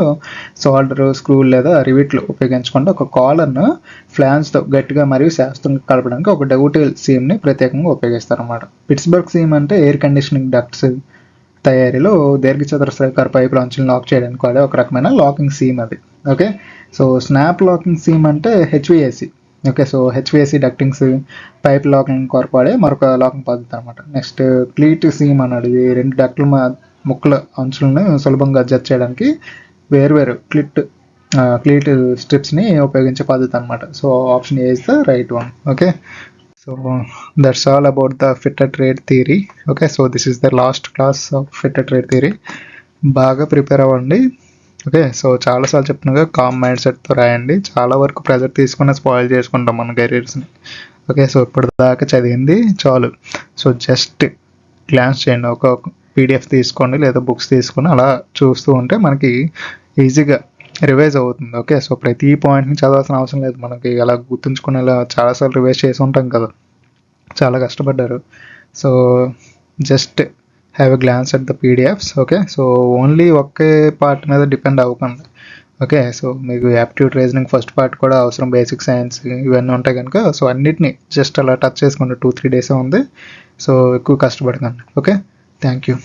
solder, screw లేదా రివిట్లు ఉపయోగించకుండా ఒక కాలర్ను ఫ్లాన్స్తో గట్టిగా మరియు శాస్త్రంగా కలపడానికి ఒక డౌటైల్ సీమ్ని ప్రత్యేకంగా ఉపయోగిస్తారన్నమాట. పిట్స్బర్గ్ సీమ్ అంటే ఎయిర్ కండిషనింగ్ డక్ట్స్ తయారీలో దీర్ఘచతురస్రాకార పైపుల అంచులను లాక్ చేయడానికి వాడే ఒక రకమైన లాకింగ్ సీమ్ అది. Okay, so snap locking seam అంటే HVAC. Okay, so HVAC ductings pipe locking కొరకు వాడే మరొక లాకింగ్ పద్ధతి అనమాట. నెక్స్ట్, క్లీట్ సీమ్ అన్నాడు. ఇది రెండు డక్ట్ల ముక్కల అంచులను సులభంగా అడ్జస్ట్ చేయడానికి వేర్వేరు క్లీట్ స్ట్రిప్స్ని ఉపయోగించే పద్ధతి అనమాట. So option A is the right one. Okay, so that's all about the fitted trade theory. Okay, so this is the last class of fitted trade theory. బాగా ప్రిపేర్ అవ్వండి. ఓకే, సో చాలాసార్లు చెప్తున్నాగా com mind సెట్తో రాయండి. చాలా వరకు pressure తీసుకుని spoil చేసుకుంటాం మన కెరీర్స్ని. Okay, so ఇప్పటిదాకా చదివింది చాలు. సో జస్ట్ గ్లాన్స్ చేయండి, ఒక పీడిఎఫ్ తీసుకోండి లేదా బుక్స్ తీసుకొని అలా చూస్తూ ఉంటే మనకి ఈజీగా రివైజ్ అవుతుంది. ఓకే, సో ప్రతి పాయింట్ని చదవాల్సిన అవసరం లేదు. మనకి అలా గుర్తుంచుకునేలా చాలాసార్లు రివైజ్ చేసి ఉంటాం కదా, చాలా కష్టపడ్డారు. So just have a glance at the PDFs. Okay, so only okay part మీద డిపెండ్ అవ్వకండి. ఓకే, సో మీకు యాప్టిట్యూడ్ రీజనింగ్ ఫస్ట్ పార్ట్ కూడా అవసరం, బేసిక్ సైన్స్ ఇవన్నీ ఉంటాయి కనుక సో అన్నిటిని జస్ట్ అలా టచ్ చేసుకోండి. 2-3 days ఉంది, సో ఎక్కువ కష్టపడకండి. Okay, thank you.